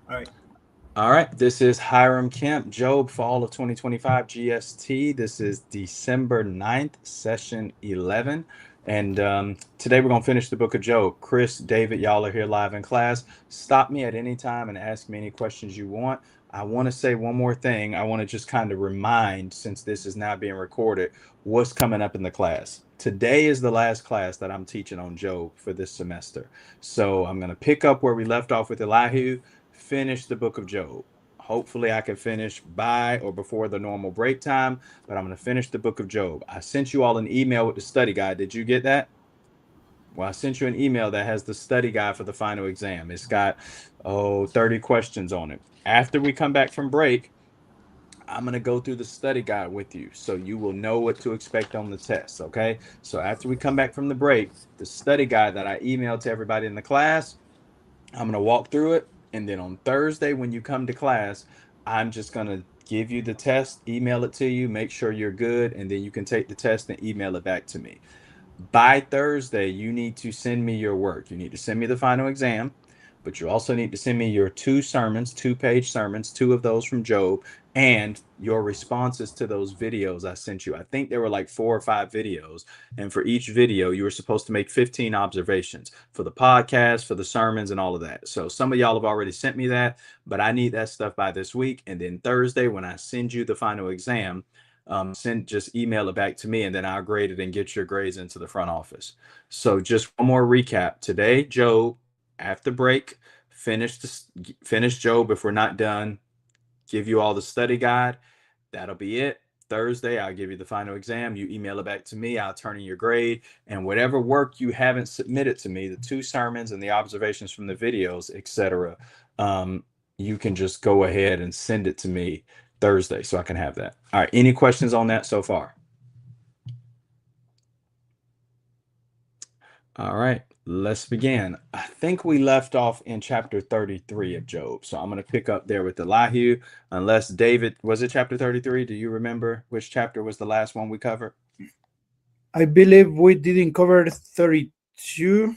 All right. All right, this is Hiram Kemp, Job, Fall of 2025 GST. This is December 9th, session 11. And today we're going to finish the book of Job. Chris, David, y'all are here live in class. Stop me at any time and ask me any questions you want. I want to say one more thing. I want to just kind of remind, since this is now being recorded, what's coming up in the class. Today is the last class that I'm teaching on Job for this semester. So I'm going to pick up where we left off with Elihu, finish the book of Job. Hopefully, I can finish by or before the normal break time, but I'm going to finish the book of Job. I sent you all an email with the study guide. Did you get that? Well, I sent you an email that has the study guide for the final exam. It's got, 30 questions on it. After we come back from break, I'm going to go through the study guide with you so you will know what to expect on the test. Okay. So after we come back from the break, the study guide that I emailed to everybody in the class, I'm going to walk through it. And then on Thursday, when you come to class, I'm just going to give you the test, email it to you, make sure you're good. And then you can take the test and email it back to me. By Thursday, you need to send me your work. You need to send me the final exam, but you also need to send me your two sermons, 2-page sermons, two of those from Job, and your responses to those videos I sent you. I think there were like 4 or 5 videos. And for each video, you were supposed to make 15 observations for the podcast, for the sermons, and all of that. So some of y'all have already sent me that, but I need that stuff by this week. And then Thursday, when I send you the final exam, just email it back to me, and then I'll grade it and get your grades into the front office. So just one more recap today. Job, after break, finish Job. If we're not done, give you all the study guide. That'll be it. Thursday, I'll give you the final exam. You email it back to me. I'll turn in your grade, and whatever work you haven't submitted to me, the 2 sermons and the observations from the videos, etc. You can just go ahead and send it to me Thursday so I can have that. All right. Any questions on that so far? All right. Let's begin. I think we left off in chapter 33 of Job. So I'm going to pick up there with Elihu, unless David, was it chapter 33? Do you remember which chapter was the last one we covered? I believe we didn't cover 32.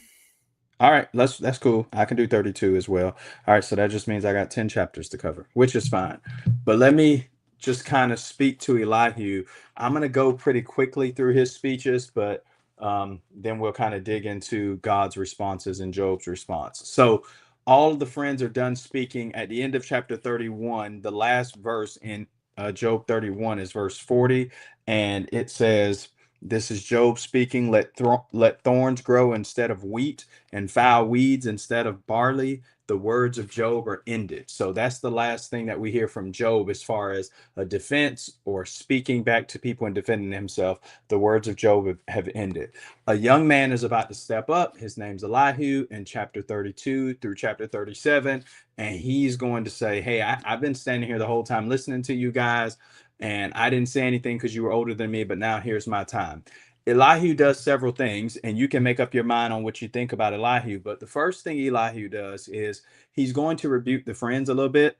All right, that's cool. I can do 32 as well. All right, so that just means I got 10 chapters to cover, which is fine. But let me just kind of speak to Elihu. I'm going to go pretty quickly through his speeches, but then we'll kind of dig into God's responses and Job's response. So all of the friends are done speaking at the end of chapter 31. The last verse in Job 31 is verse 40, and it says, this is Job speaking. Let thorns grow instead of wheat, and foul weeds instead of barley. The words of Job are ended. So that's the last thing that we hear from Job as far as a defense or speaking back to people and defending himself. The words of Job have ended. A young man is about to step up. His name's Elihu in chapter 32 through chapter 37. And he's going to say, hey, I've been standing here the whole time listening to you guys, and I didn't say anything because you were older than me, but now here's my time. Elihu does several things, and you can make up your mind on what you think about Elihu. But the first thing Elihu does is he's going to rebuke the friends a little bit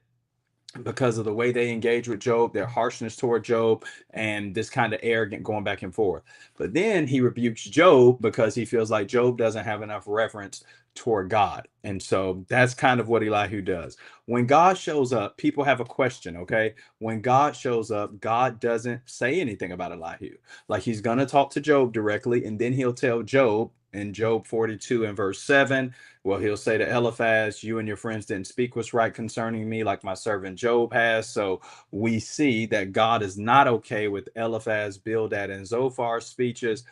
because of the way they engage with Job, their harshness toward Job, and this kind of arrogant going back and forth. But then he rebukes Job because he feels like Job doesn't have enough reverence toward God. And so that's kind of what Elihu does. When God shows up, people have a question, okay? When God shows up, God doesn't say anything about Elihu. Like he's going to talk to Job directly, and then he'll tell Job in Job 42 and verse 7, well, he'll say to Eliphaz, you and your friends didn't speak what's right concerning me, like my servant Job has. So we see that God is not okay with Eliphaz, Bildad, and Zophar's speeches,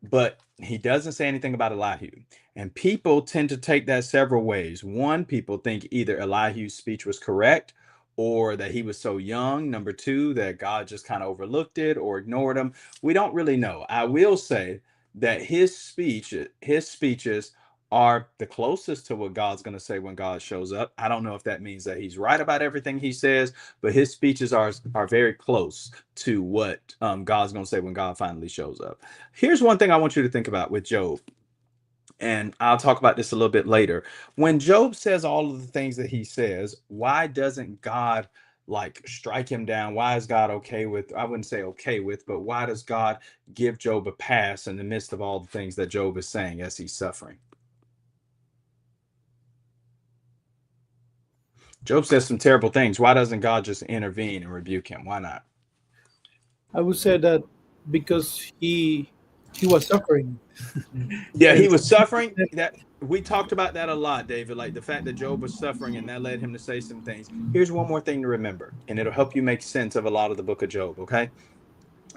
but he doesn't say anything about Elihu. And people tend to take that several ways. One, people think either Elihu's speech was correct or that he was so young. Number two, that God just kind of overlooked it or ignored him. We don't really know. I will say that his speeches are the closest to what God's going to say when God shows up. I don't know if that means that he's right about everything he says, but his speeches are very close to what God's going to say when God finally shows up. Here's one thing I want you to think about with Job, and I'll talk about this a little bit later. When Job says all of the things that he says, why doesn't God like strike him down? Why is God okay with, I wouldn't say okay with, but why does God give Job a pass in the midst of all the things that Job is saying as he's suffering? Job says some terrible things. Why doesn't God just intervene and rebuke him? Why not? I would say that because he was suffering. Yeah, he And was suffering. That we talked about that a lot, David. Like the fact that Job was suffering and that led him to say some things. Here's one more thing to remember, and it'll help you make sense of a lot of the book of Job. Okay,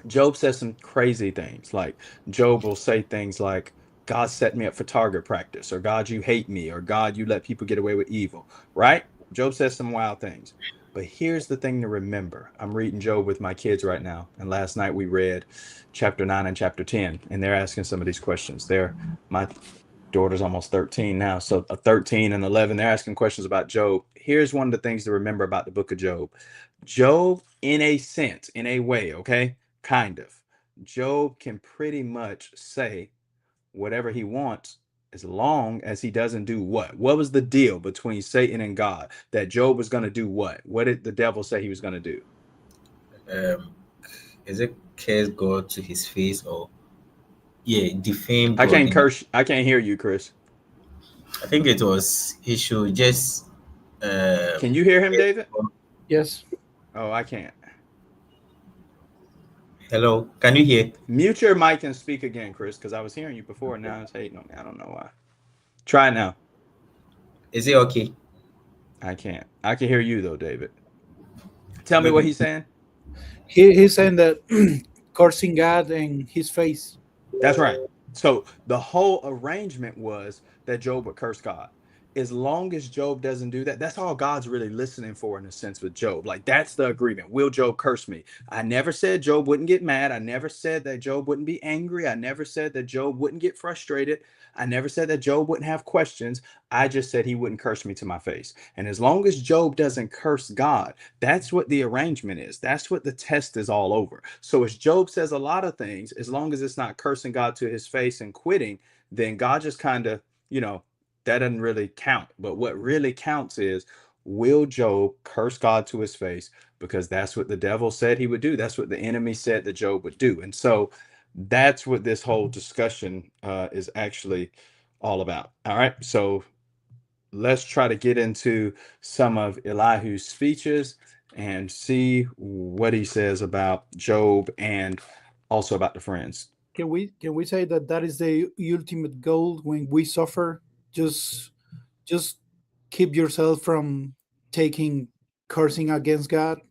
Job says some crazy things. Like Job will say things like, "God set me up for target practice," or "God, you hate me," or "God, you let people get away with evil." Right? Job says some wild things. But here's the thing to remember. I'm reading Job with my kids right now, and last night we read chapter 9 and chapter 10, and they're asking some of these questions. My daughter's almost 13 now, so 13 and 11, they're asking questions about Job. Here's one of the things to remember about the book of Job. Job, in a sense, in a way, okay, kind of, Job can pretty much say whatever he wants as long as he doesn't do what was the deal between Satan and God, that Job was going to do what did the devil say he was going to do? Is it curse God to his face, or defame God? I can't hear you, Chris. I think it was he should just can you hear him, David? Yes. Oh, I can't. Hello, can you hear? Mute your mic and speak again, Chris, because I was hearing you before and now it's hating on me. I don't know why. Try it now. Is it okay? I can't. I can hear you though, David. Tell me what he's saying. He's saying that cursing God in his face. That's right. So the whole arrangement was that Job would curse God. As long as Job doesn't do that, that's all God's really listening for in a sense with Job. Like that's the agreement. Will Job curse me? I never said Job wouldn't get mad. I never said that Job wouldn't be angry. I never said that Job wouldn't get frustrated. I never said that Job wouldn't have questions. I just said he wouldn't curse me to my face. And as long as Job doesn't curse God, that's what the arrangement is. That's what the test is all over. So as Job says a lot of things, as long as it's not cursing God to his face and quitting, then God just kind of, that doesn't really count. But what really counts is, will Job curse God to his face? Because that's what the devil said he would do. That's what the enemy said that Job would do. And so that's what this whole discussion is actually all about. All right. So let's try to get into some of Elihu's speeches and see what he says about Job and also about the friends. Can we say that is the ultimate goal when we suffer? Just keep yourself from cursing against God.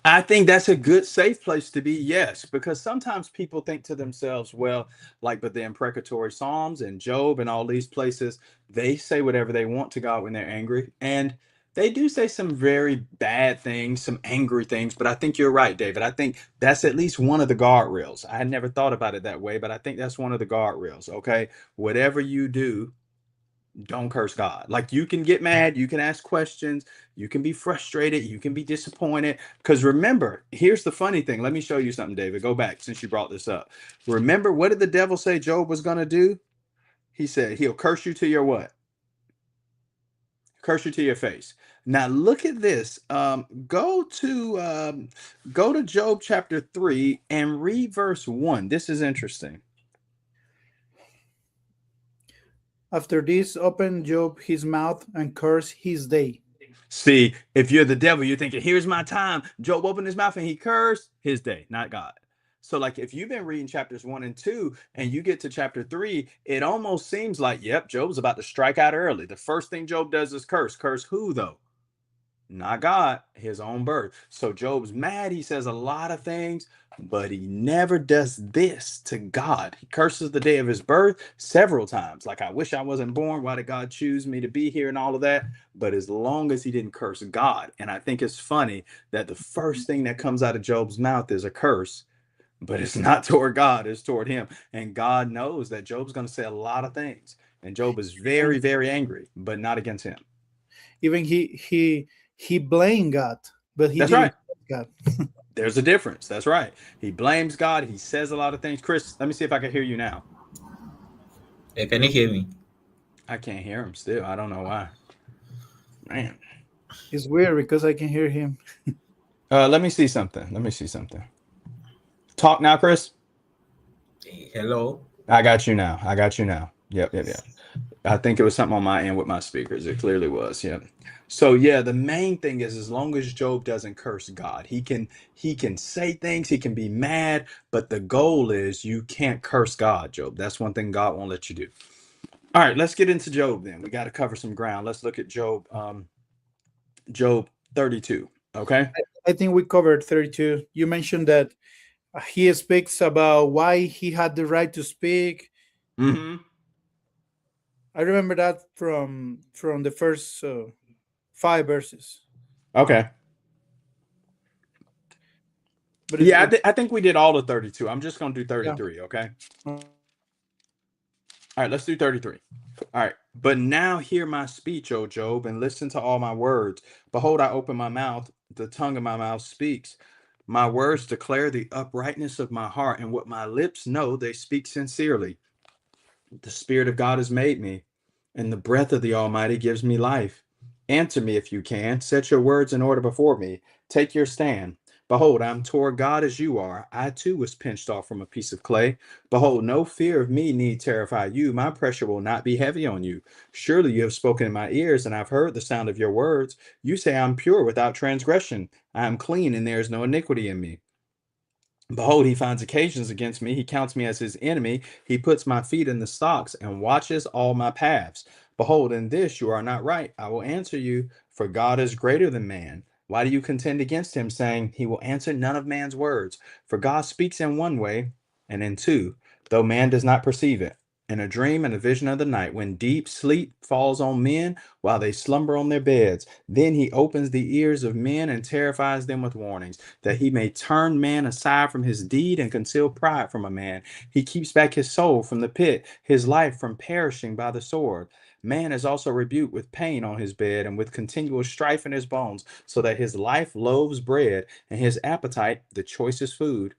I think that's a good safe place to be, yes, because sometimes people think to themselves, well, like with the imprecatory Psalms and Job and all these places, they say whatever they want to God when they're angry. And they do say some very bad things, some angry things, but I think you're right, David. I think that's at least one of the guardrails. I had never thought about it that way, but I think that's one of the guardrails, okay? Whatever you do, don't curse God. Like you can get mad, you can ask questions, you can be frustrated, you can be disappointed. Because remember, here's the funny thing. Let me show you something, David. Go back since you brought this up. Remember, what did the devil say Job was going to do? He said he'll curse you to your what? Curse you to your face. Now look at this. Go to Job chapter 3 and read verse 1. This is interesting. After this, opened Job his mouth and cursed his day. See, if you're the devil, you're thinking, here's my time. Job opened his mouth and he cursed his day, not God. So like if you've been reading chapters 1 and 2 and you get to chapter 3, it almost seems like, yep, Job's about to strike out early. The first thing Job does is curse. Curse who though? Not God, his own birth. So Job's mad. He says a lot of things, but he never does this to God. He curses the day of his birth several times. Like, I wish I wasn't born. Why did God choose me to be here and all of that? But as long as he didn't curse God. And I think it's funny that the first thing that comes out of Job's mouth is a curse, but it's not toward God, it's toward him. And God knows that Job's going to say a lot of things. And Job is very, very angry, but not against him. Even he blamed God, but he That's didn't right. God. There's a difference. That's right. He blames God. He says a lot of things. Chris, let me see if I can hear you now. Hey, can you hear me? I can't hear him still. I don't know why. Man. It's weird because I can hear him. Let me see something. Talk now, Chris. Hello. I got you now. Yep. I think it was something on my end with my speakers. It clearly was. Yeah. So yeah, the main thing is as long as Job doesn't curse God, he can say things, he can be mad, but the goal is you can't curse God, Job. That's one thing God won't let you do. All right, let's get into Job then. We got to cover some ground. Let's look at Job, Job 32. Okay. I think we covered 32. You mentioned that he speaks about why he had the right to speak. Mm-hmm. I remember that from the first 5 verses. Okay. But Yeah, I think we did all the 32. I'm just going to do 33. Yeah. Okay. All right, let's do 33. All right. But now hear my speech, O Job, and listen to all my words. Behold, I open my mouth, the tongue of my mouth speaks. My words declare the uprightness of my heart, and what my lips know, they speak sincerely. The Spirit of God has made me, and the breath of the Almighty gives me life. Answer me if you can. Set your words in order before me. Take your stand. Behold, I am toward God as you are. I too was pinched off from a piece of clay. Behold, no fear of me need terrify you. My pressure will not be heavy on you. Surely you have spoken in my ears, and I've heard the sound of your words. You say, I am pure without transgression. I am clean, and there is no iniquity in me. Behold, he finds occasions against me. He counts me as his enemy. He puts my feet in the stocks and watches all my paths. Behold, in this you are not right. I will answer you, for God is greater than man. Why do you contend against him, saying, he will answer none of man's words? For God speaks in one way, and in two, though man does not perceive it. In a dream and a vision of the night, when deep sleep falls on men while they slumber on their beds, then he opens the ears of men and terrifies them with warnings, that he may turn man aside from his deed and conceal pride from a man. He keeps back his soul from the pit, his life from perishing by the sword. Man is also rebuked with pain on his bed and with continual strife in his bones, so that his life loathes bread and his appetite the choicest food.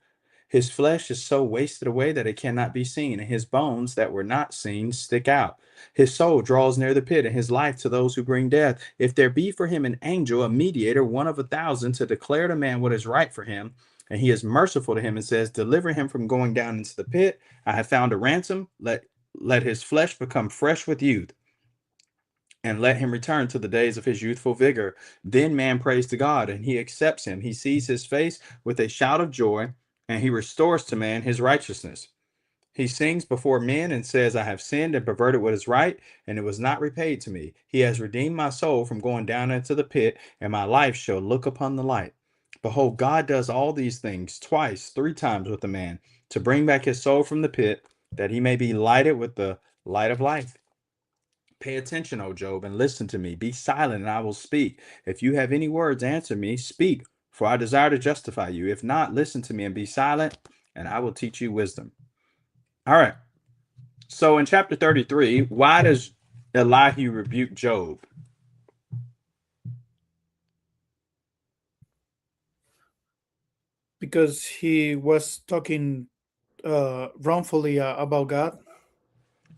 His flesh is so wasted away that it cannot be seen, and his bones that were not seen stick out. His soul draws near the pit, and his life to those who bring death. If there be for him an angel, a mediator, one of 1,000, to declare to man what is right for him, and he is merciful to him and says, deliver him from going down into the pit. I have found a ransom. Let his flesh become fresh with youth, and let him return to the days of his youthful vigor. Then man prays to God, and he accepts him. He sees his face with a shout of joy, and he restores to man his righteousness. He sings before men and says, I have sinned and perverted what is right, and it was not repaid to me. He has redeemed my soul from going down into the pit, and my life shall look upon the light. Behold, God does all these things twice, 3 times with a man, to bring back his soul from the pit, that he may be lighted with the light of life. Pay attention, O Job, and listen to me. Be silent, and I will speak. If you have any words, answer me. Speak, for I desire to justify you. If not, listen to me and be silent, and I will teach you wisdom. All right. So in chapter 33, why does Elihu rebuke Job? Because he was talking wrongfully about God.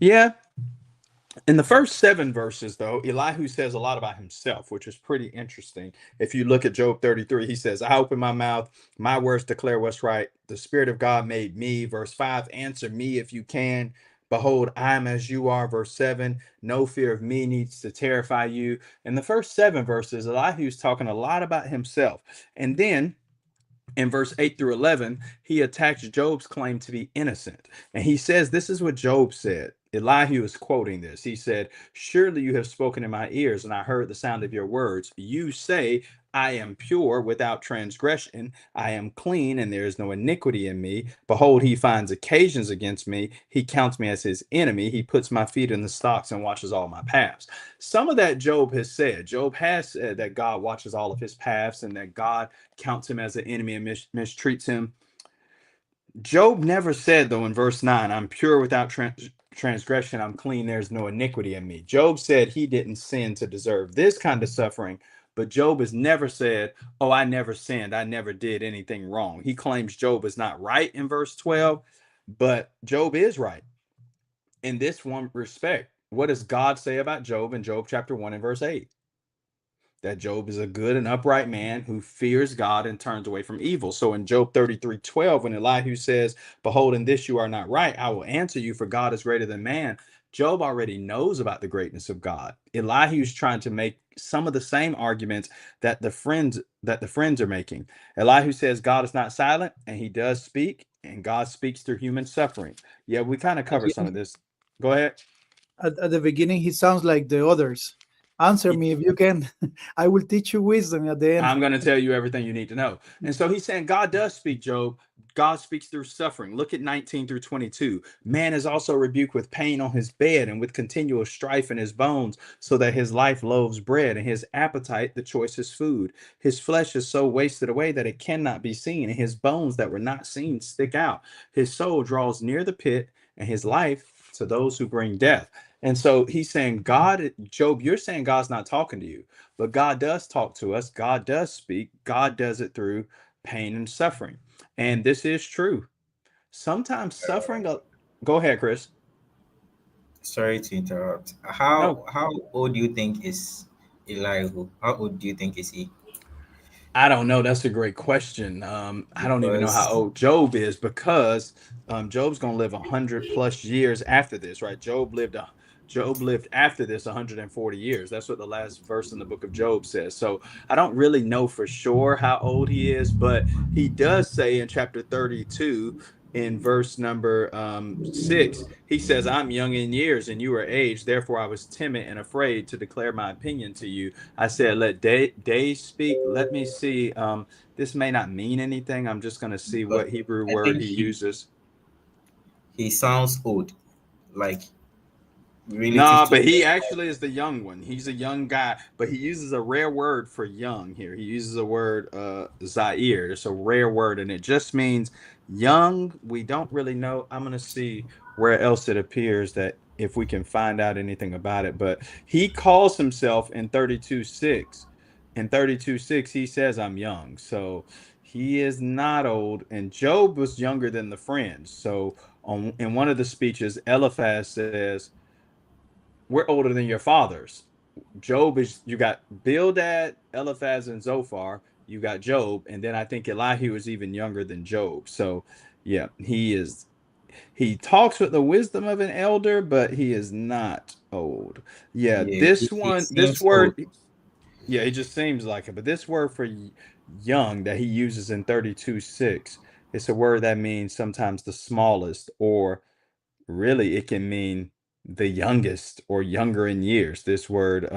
Yeah. In the first 7 verses, though, Elihu says a lot about himself, which is pretty interesting. If you look at Job 33, he says, I open my mouth, my words declare what's right. The Spirit of God made me. Verse 5, answer me if you can. Behold, I am as you are. Verse 7, no fear of me needs to terrify you. In the first 7 verses, Elihu's talking a lot about himself. And then in verse 8 through 11, he attacks Job's claim to be innocent. And he says, this is what Job said. Elihu is quoting this. He said, surely you have spoken in my ears, and I heard the sound of your words. You say, I am pure without transgression. I am clean, and there is no iniquity in me. Behold, he finds occasions against me. He counts me as his enemy. He puts my feet in the stocks and watches all my paths. Some of that Job has said. Job has said that God watches all of his paths and that God counts him as an enemy and mistreats him. Job never said, though, in verse 9, I'm pure without transgression. I'm clean. There's no iniquity in me. Job said he didn't sin to deserve this kind of suffering. But Job has never said, oh, I never sinned. I never did anything wrong. He claims Job is not right in verse 12, but Job is right in this one respect. What does God say about Job in Job chapter 1 and verse 8? That Job is a good and upright man who fears God and turns away from evil. So in Job 33:12, when Elihu says, behold, in this you are not right, I will answer you, for God is greater than man. Job already knows about the greatness of God. Elihu's trying to make some of the same arguments that the friends are making. Elihu says God is not silent, and he does speak, and God speaks through human suffering. Yeah, we kind of covered some of this. Go ahead. At the beginning, he sounds like the others. Answer me if you can. I will teach you wisdom at the end. I'm going to tell you everything you need to know. And so he's saying God does speak, Job. God speaks through suffering. Look at 19 through 22. Man is also rebuked with pain on his bed and with continual strife in his bones, so that his life loathes bread and his appetite the choicest food. His flesh is so wasted away that it cannot be seen, and his bones that were not seen stick out. His soul draws near the pit, and his life to those who bring death. And so he's saying, God, Job, you're saying God's not talking to you, but God does talk to us. God does speak. God does it through pain and suffering. And this is true. Sometimes suffering. Go ahead, Chris. Sorry to interrupt. No. How old do you think is Elihu? How old do you think is he? I don't know. That's a great question. I don't even know how Because old Job is, because Job's going to live 100+ years after this, right? Job lived after this 140 years. That's what the last verse in the book of Job says. So I don't really know for sure how old he is, but he does say in chapter 32, in verse number 6, he says, I'm young in years and you are aged. Therefore I was timid and afraid to declare my opinion to you. I said, let days speak. Let me see. This may not mean anything. I'm just going to see what Hebrew I word think he uses. he sounds old, like relative No, to but he actually is the young one. He's a young guy, but he uses a rare word for young here. He uses a word, Zaire. It's a rare word, and it just means young. We don't really know. I'm going to see where else it appears, that if we can find out anything about it. But he calls himself in 32:6. In 32:6, he says, I'm young. So he is not old. And Job was younger than the friends. So in one of the speeches, Eliphaz says, we're older than your fathers. Job is, you got Bildad, Eliphaz, and Zophar. You got Job, and then I think Elihu is even younger than Job. So yeah, he talks with the wisdom of an elder, but he is not old. Yeah, yeah, this he one, this seems old. word, yeah, he just seems like it. But this word for young that he uses in 32:6, it's a word that means sometimes the smallest, or really it can mean the youngest or younger in years. This word,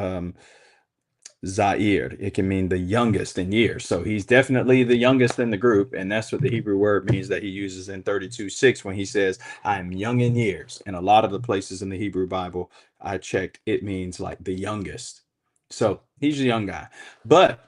Zaire, it can mean the youngest in years. So he's definitely the youngest in the group, and that's what the Hebrew word means that he uses in 32:6 when he says, I'm young in years. And a lot of the places in the Hebrew Bible I checked, it means like the youngest. So he's a young guy. But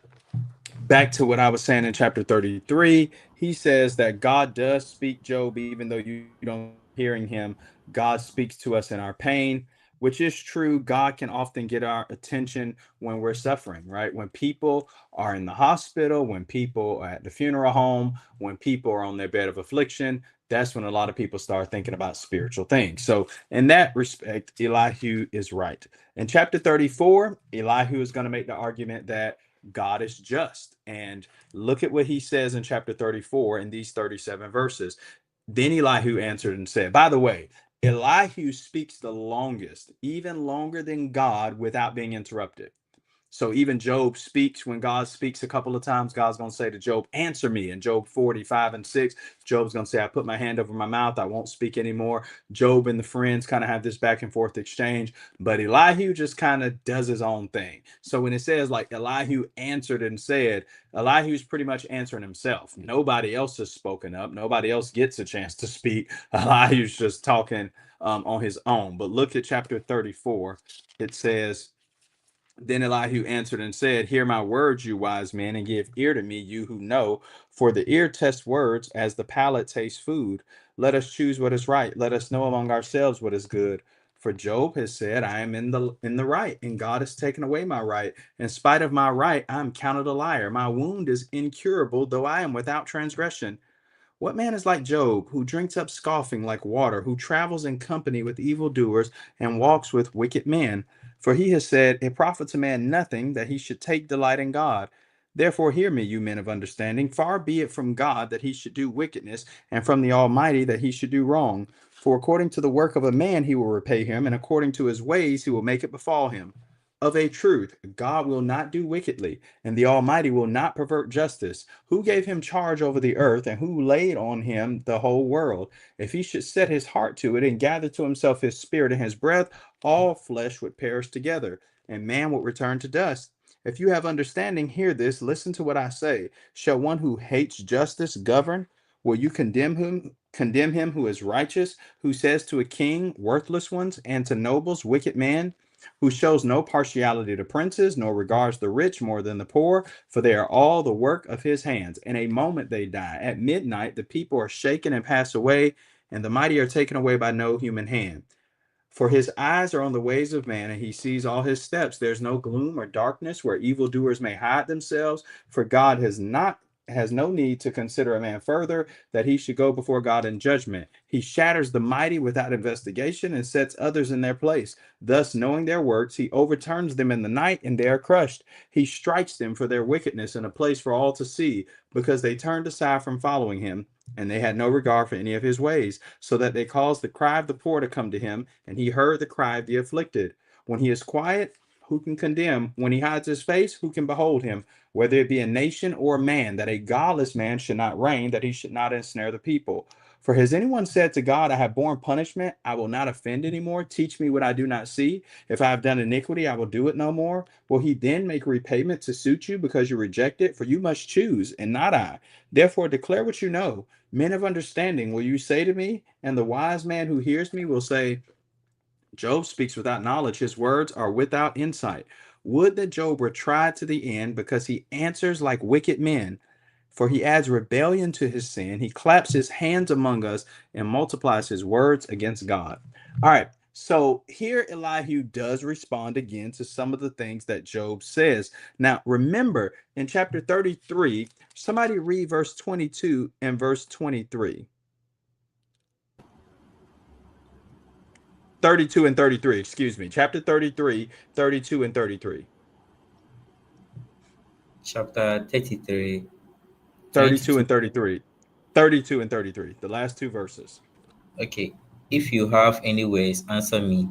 back to what I was saying in chapter 33, he says that God does speak, Job, even though you don't hearing him. God speaks to us in our pain, which is true. God can often get our attention when we're suffering, right? When people are in the hospital, when people are at the funeral home, when people are on their bed of affliction, that's when a lot of people start thinking about spiritual things. So in that respect, Elihu is right. In chapter 34, Elihu is going to make the argument that God is just. And look at what he says in chapter 34 in these 37 verses. Then Elihu answered and said, by the way, Elihu speaks the longest, even longer than God, without being interrupted. So even Job speaks. When God speaks a couple of times, God's going to say to Job, answer me. In Job 45:6, Job's going to say, I put my hand over my mouth. I won't speak anymore. Job and the friends kind of have this back and forth exchange, but Elihu just kind of does his own thing. So when it says like Elihu answered and said, Elihu's pretty much answering himself. Nobody else has spoken up. Nobody else gets a chance to speak. Elihu's just talking on his own. But look at chapter 34. It says, then Elihu answered and said, hear my words, you wise men, and give ear to me, you who know. For the ear tests words as the palate tastes food. Let us choose what is right. Let us know among ourselves what is good. For Job has said, I am in the right, and God has taken away my right. In spite of my right, I am counted a liar. My wound is incurable, though I am without transgression. What man is like Job, who drinks up scoffing like water, who travels in company with evildoers and walks with wicked men? For he has said, it profits a man nothing that he should take delight in God. Therefore hear me, you men of understanding. Far be it from God that he should do wickedness, and from the Almighty that he should do wrong. For according to the work of a man he will repay him, and according to his ways he will make it befall him. Of a truth, God will not do wickedly, and the Almighty will not pervert justice. Who gave him charge over the earth, and who laid on him the whole world? If he should set his heart to it, and gather to himself his spirit and his breath, all flesh would perish together, and man would return to dust. If you have understanding, hear this, listen to what I say. Shall one who hates justice govern? Will you condemn him who is righteous, who says to a king, worthless ones, and to nobles, wicked man? Who shows no partiality to princes, nor regards the rich more than the poor, for they are all the work of his hands. In a moment they die. At midnight the people are shaken and pass away, and the mighty are taken away by no human hand. For his eyes are on the ways of man, and he sees all his steps. There's no gloom or darkness where evildoers may hide themselves, for God has no need to consider a man further, that he should go before God in judgment. He shatters the mighty without investigation and sets others in their place. Thus, knowing their works, he overturns them in the night, and they are crushed. He strikes them for their wickedness in a place for all to see, because they turned aside from following him, and they had no regard for any of his ways, so that they caused the cry of the poor to come to him, and he heard the cry of the afflicted. When he is quiet, who can condemn? When he hides his face, who can behold him? Whether it be a nation or a man, that a godless man should not reign, that he should not ensnare the people. For has anyone said to God, I have borne punishment, I will not offend anymore? Teach me what I do not see. If I have done iniquity, I will do it no more. Will he then make repayment to suit you because you reject it? For you must choose, and not I. Therefore declare what you know. Men of understanding, will you say to me? And the wise man who hears me will say, Job speaks without knowledge. His words are without insight. Would that Job were tried to the end, because he answers like wicked men. For he adds rebellion to his sin. He claps his hands among us and multiplies his words against God. All right. So here Elihu does respond again to some of the things that Job says. Now, remember in chapter 33, somebody read verse 22 and verse 23. 32 and 33, excuse me. Chapter 33, 32 and 33. Chapter 33. 32 and 33. 32 and 33. The last two verses. Okay. If you have any ways, answer me.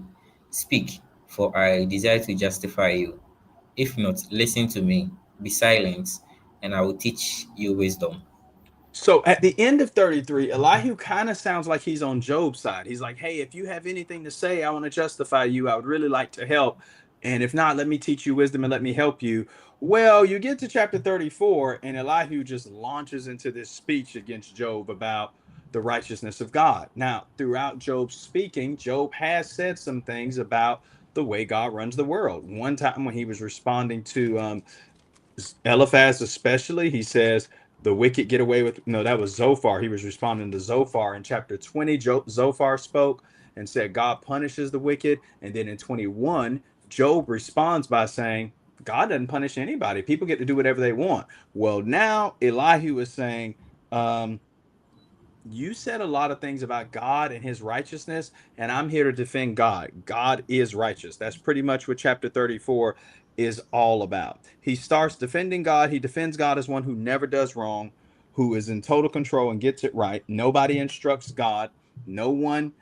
Speak, for I desire to justify you. If not, listen to me. Be silent, and I will teach you wisdom. So at the end of 33, Elihu kind of sounds like he's on Job's side. He's like, hey, if you have anything to say, I want to justify you. I would really like to help. And if not, let me teach you wisdom and let me help you. Well, you get to chapter 34, and Elihu just launches into this speech against Job about the righteousness of God. Now, throughout Job's speaking, Job has said some things about the way God runs the world. One time when he was responding to Eliphaz especially, he says, the wicked get away with, no, that was Zophar. He was responding to Zophar in chapter 20. Zophar spoke and said, God punishes the wicked. And then in 21, Job responds by saying, God doesn't punish anybody. People get to do whatever they want. Well, now Elihu is saying, you said a lot of things about God and his righteousness, and I'm here to defend God. God is righteous. That's pretty much what chapter 34 is all about. He starts defending God. He defends God as one who never does wrong, who is in total control and gets it right. Nobody instructs God. No one,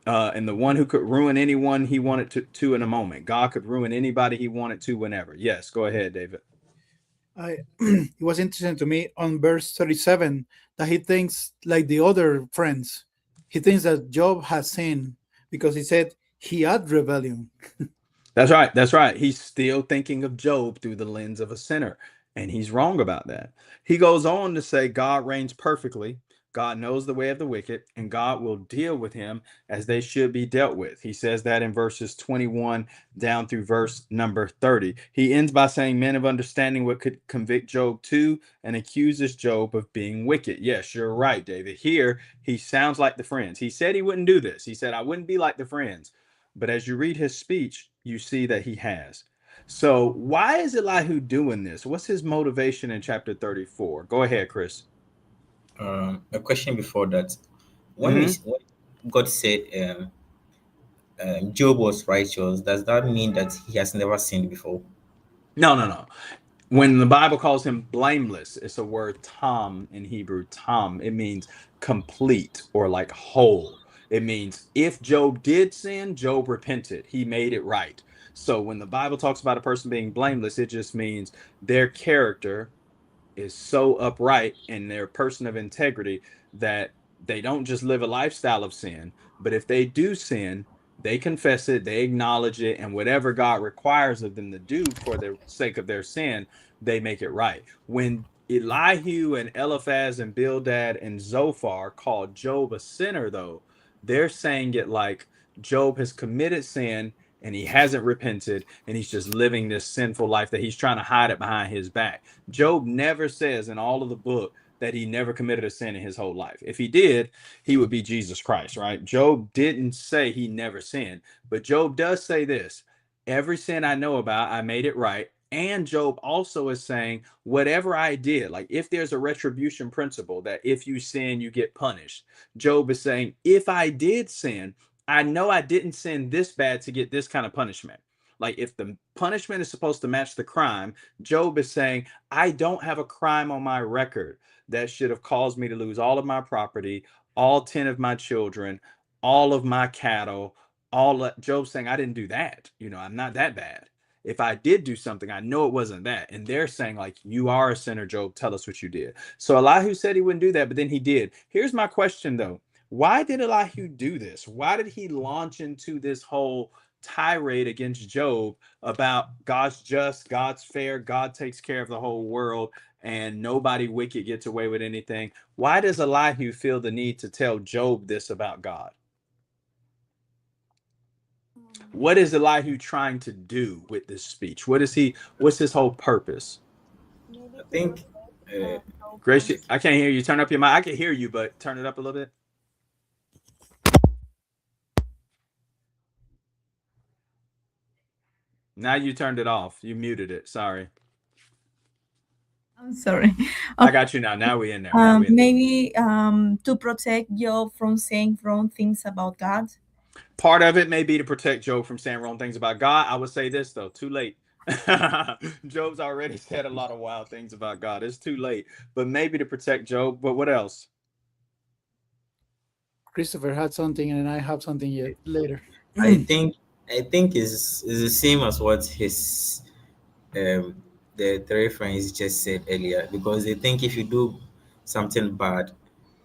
and the one who could ruin anyone he wanted to in a moment. God could ruin anybody he wanted to whenever. Yes, go ahead, David. It was interesting to me on verse 37 that he thinks like the other friends. He thinks that Job has sinned because he said he had rebellion. That's right. That's right. He's still thinking of Job through the lens of a sinner, and he's wrong about that. He goes on to say God reigns perfectly. God knows the way of the wicked, and God will deal with him as they should be dealt with. He says that in verses 21 down through verse number 30. He ends by saying, men of understanding what could convict Job too, and accuses Job of being wicked. Yes, you're right, David. Here, he sounds like the friends. He said he wouldn't do this. He said, I wouldn't be like the friends. But as you read his speech, you see that he has. So why is Elihu doing this? What's his motivation in chapter 34? Go ahead, Chris. A question before that. When God said Job was righteous, does that mean that he has never sinned before? No. When the Bible calls him blameless, it's a word tam in Hebrew. Tam, it means complete or like whole. It means if Job did sin, Job repented. He made it right. So when the Bible talks about a person being blameless, it just means their character is so upright and they're a person of integrity that they don't just live a lifestyle of sin, but if they do sin, they confess it, they acknowledge it, and whatever God requires of them to do for the sake of their sin, they make it right. When Elihu and Eliphaz and Bildad and Zophar called Job a sinner, though, they're saying it like Job has committed sin and he hasn't repented and he's just living this sinful life that he's trying to hide it behind his back. Job never says in all of the book that he never committed a sin in his whole life. If he did, he would be Jesus Christ, right? Job didn't say he never sinned, but Job does say this: every sin I know about, I made it right. And Job also is saying, whatever I did, like if there's a retribution principle that if you sin, you get punished, Job is saying, if I did sin, I know I didn't sin this bad to get this kind of punishment. Like if the punishment is supposed to match the crime, Job is saying, I don't have a crime on my record that should have caused me to lose all of my property, all 10 of my children, all of my cattle, Job's saying, I didn't do that. I'm not that bad. If I did do something, I know it wasn't that. And they're saying, like, you are a sinner, Job. Tell us what you did. So Elihu said he wouldn't do that, but then he did. Here's my question, though. Why did Elihu do this? Why did he launch into this whole tirade against Job about God's just, God's fair, God takes care of the whole world, and nobody wicked gets away with anything? Why does Elihu feel the need to tell Job this about God? What is Elihu trying to do with this speech? What's his whole purpose? I think Grace, I can't hear you. Turn up your mic. I can hear you, but turn it up a little bit. Now you turned it off. You muted it. Sorry. I'm sorry. I got you now. Now we're in there. Maybe to protect Job from saying wrong things about God. Part of it may be to protect Job from saying wrong things about God. I would say this, though, too late. Job's already said a lot of wild things about God. It's too late, but maybe to protect Job. But what else? Christopher had something, and I have something yet later. I think is the same as what his the three friends just said earlier, because they think if you do something bad,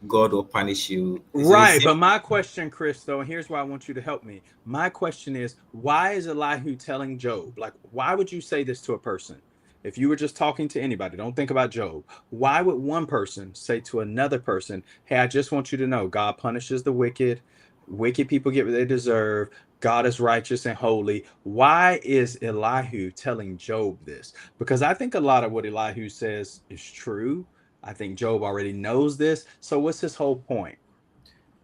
God will punish you. Right, but my question, Chris, though, and here's why I want you to help me. My question is, why is Elihu telling Job? Like, why would you say this to a person? If you were just talking to anybody, don't think about Job. Why would one person say to another person, hey, I just want you to know God punishes the wicked. Wicked people get what they deserve. God is righteous and holy. Why is Elihu telling Job this? Because I think a lot of what Elihu says is true. I think Job already knows this. So what's his whole point?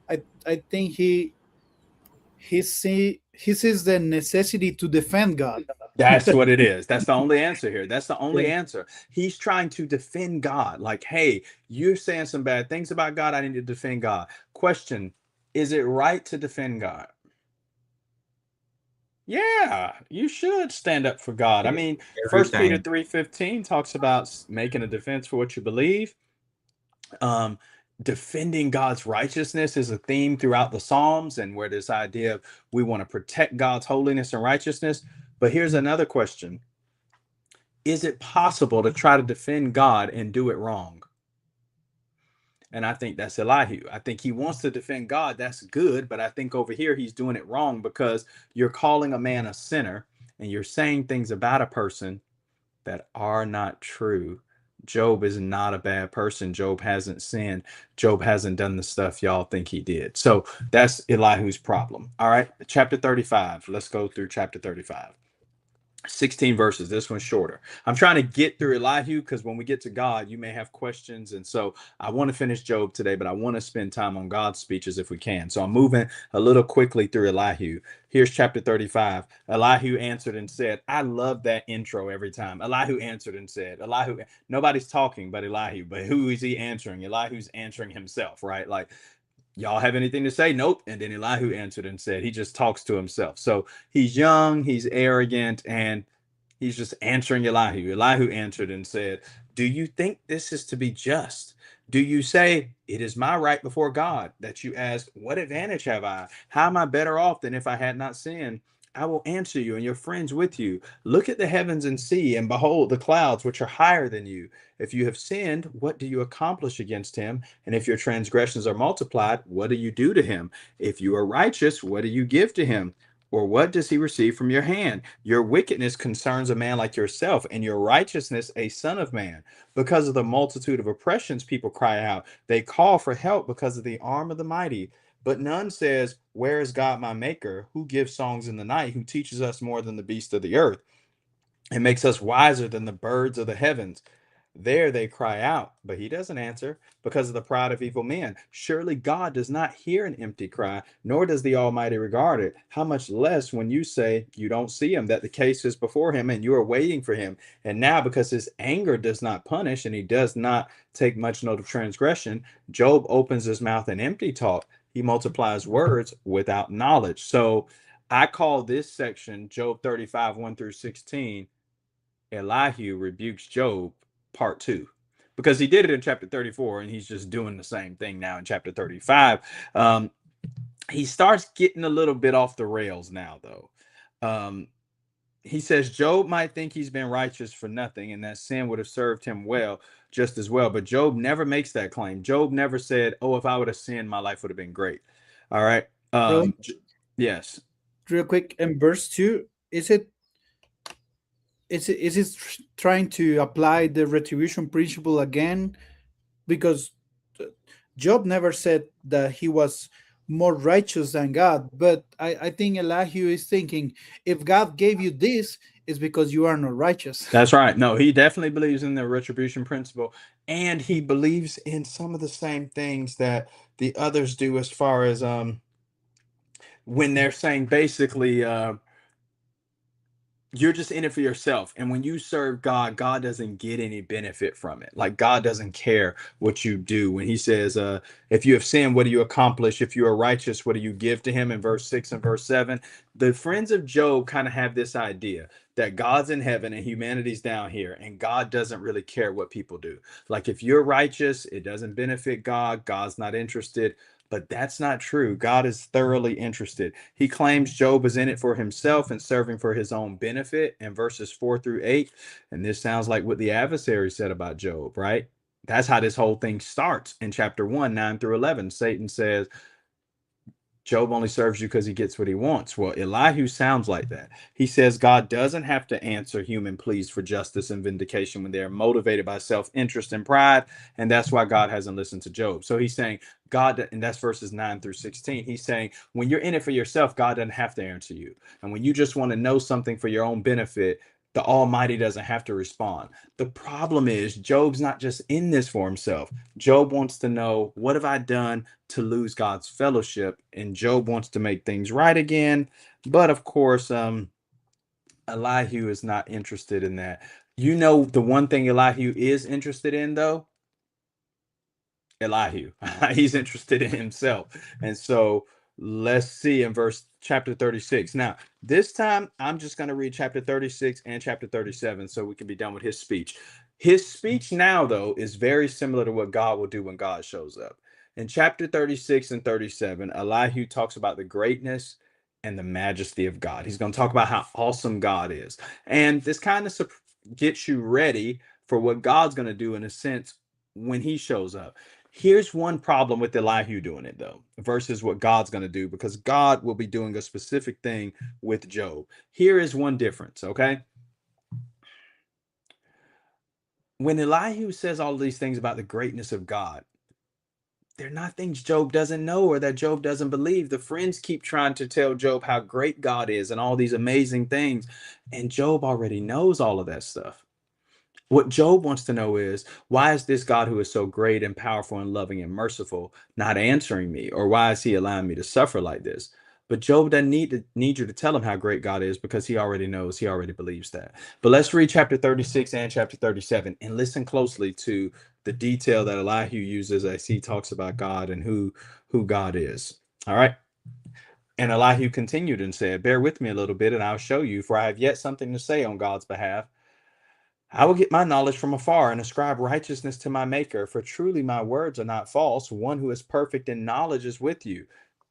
I think he sees the necessity to defend God. That's what it is. That's the only answer here. That's the only answer. He's trying to defend God. Like, hey, you're saying some bad things about God. I need to defend God. Question, is it right to defend God? Yeah, you should stand up for God. I mean, 1 Peter 3:15 talks about making a defense for what you believe. Defending God's righteousness is a theme throughout the Psalms, and where this idea of we want to protect God's holiness and righteousness. But here's another question. Is it possible to try to defend God and do it wrong? And I think that's Elihu. I think he wants to defend God. That's good. But I think over here, he's doing it wrong, because you're calling a man a sinner and you're saying things about a person that are not true. Job is not a bad person. Job hasn't sinned. Job hasn't done the stuff y'all think he did. So that's Elihu's problem. All right. Chapter 35. Let's go through chapter 35. 16 verses. This one's shorter. I'm trying to get through Elihu because when we get to God, you may have questions. And so I want to finish Job today, but I want to spend time on God's speeches if we can. So I'm moving a little quickly through Elihu. Here's chapter 35. Elihu answered and said, I love that intro every time. Elihu answered and said, Elihu, nobody's talking but Elihu, but who is he answering? Elihu's answering himself, right? Like, y'all have anything to say? Nope. And then Elihu answered and said, he just talks to himself. So he's young, he's arrogant, and he's just answering Elihu. Elihu answered and said, do you think this is to be just, Do you say, it is my right before God, that you ask, what advantage have I? How am I better off than if I had not sinned? I will answer you and your friends with you. Look at the heavens and see, and behold the clouds which are higher than you. If you have sinned, what do you accomplish against him? And if your transgressions are multiplied, what do you do to him? If you are righteous, what do you give to him? Or what does he receive from your hand? Your wickedness concerns a man like yourself, and your righteousness a son of man. Because of the multitude of oppressions, people cry out. They call for help because of the arm of the mighty. But none says, where is God my maker, who gives songs in the night, who teaches us more than the beasts of the earth, and makes us wiser than the birds of the heavens? There they cry out, but he doesn't answer because of the pride of evil men. Surely God does not hear an empty cry, nor does the Almighty regard it. How much less when you say you don't see him, that the case is before him and you are waiting for him. And now, because his anger does not punish and he does not take much note of transgression, Job opens his mouth in empty talk. He multiplies words without knowledge. So I call this section, Job 35, 1 through 16, Elihu rebukes Job part 2, because he did it in chapter 34 and he's just doing the same thing now in chapter 35. He starts getting a little bit off the rails now, though. He says Job might think he's been righteous for nothing and that sin would have served him well, just as well, but Job never makes that claim. Job never said, oh, if I would have sinned, my life would have been great. All right. Really? Yes. Real quick, in verse 2, is it trying to apply the retribution principle again? Because Job never said that he was more righteous than God, but I think Elihu is thinking, if God gave you this, it's because you are not righteous. That's right. No, he definitely believes in the retribution principle, and he believes in some of the same things that the others do, as far as when they're saying basically you're just in it for yourself. And when you serve God, God doesn't get any benefit from it. Like, God doesn't care what you do. When he says, if you have sinned, what do you accomplish? If you are righteous, what do you give to him? In verse 6 and verse 7, the friends of Job kind of have this idea that God's in heaven and humanity's down here, and God doesn't really care what people do. Like, if you're righteous, it doesn't benefit God. God's not interested. But that's not true. God is thoroughly interested. He claims Job is in it for himself and serving for his own benefit in verses 4 through 8. And this sounds like what the adversary said about Job, right? That's how this whole thing starts in chapter 1, 9 through 11. Satan says, Job only serves you because he gets what he wants. Well, Elihu sounds like that. He says God doesn't have to answer human pleas for justice and vindication when they're motivated by self-interest and pride, and that's why God hasn't listened to Job. So he's saying God, and that's verses 9 through 16. He's saying when you're in it for yourself, God doesn't have to answer you. And when you just want to know something for your own benefit, the Almighty doesn't have to respond. The problem is Job's not just in this for himself. Job wants to know, what have I done to lose God's fellowship? And Job wants to make things right again. But of course, Elihu is not interested in that. You know, the one thing Elihu is interested in, though? Elihu. He's interested in himself. And so let's see in chapter 36. Now, this time I'm just going to read chapter 36 and chapter 37 so we can be done with his speech. His speech now, though, is very similar to what God will do when God shows up. In chapter 36 and 37, Elihu talks about the greatness and the majesty of God. He's going to talk about how awesome God is. And this kind of gets you ready for what God's going to do, in a sense, when he shows up. Here's one problem with Elihu doing it, though, versus what God's going to do, because God will be doing a specific thing with Job. Here is one difference, okay? When Elihu says all these things about the greatness of God, they're not things Job doesn't know or that Job doesn't believe. The friends keep trying to tell Job how great God is and all these amazing things, and Job already knows all of that stuff. What Job wants to know is, why is this God who is so great and powerful and loving and merciful not answering me? Or why is he allowing me to suffer like this? But Job doesn't need you to tell him how great God is, because he already knows, he already believes that. But let's read chapter 36 and chapter 37 and listen closely to the detail that Elihu uses as he talks about God and who God is. All right. And Elihu continued and said, bear with me a little bit and I'll show you, for I have yet something to say on God's behalf. I will get my knowledge from afar and ascribe righteousness to my maker, for truly my words are not false. One who is perfect in knowledge is with you.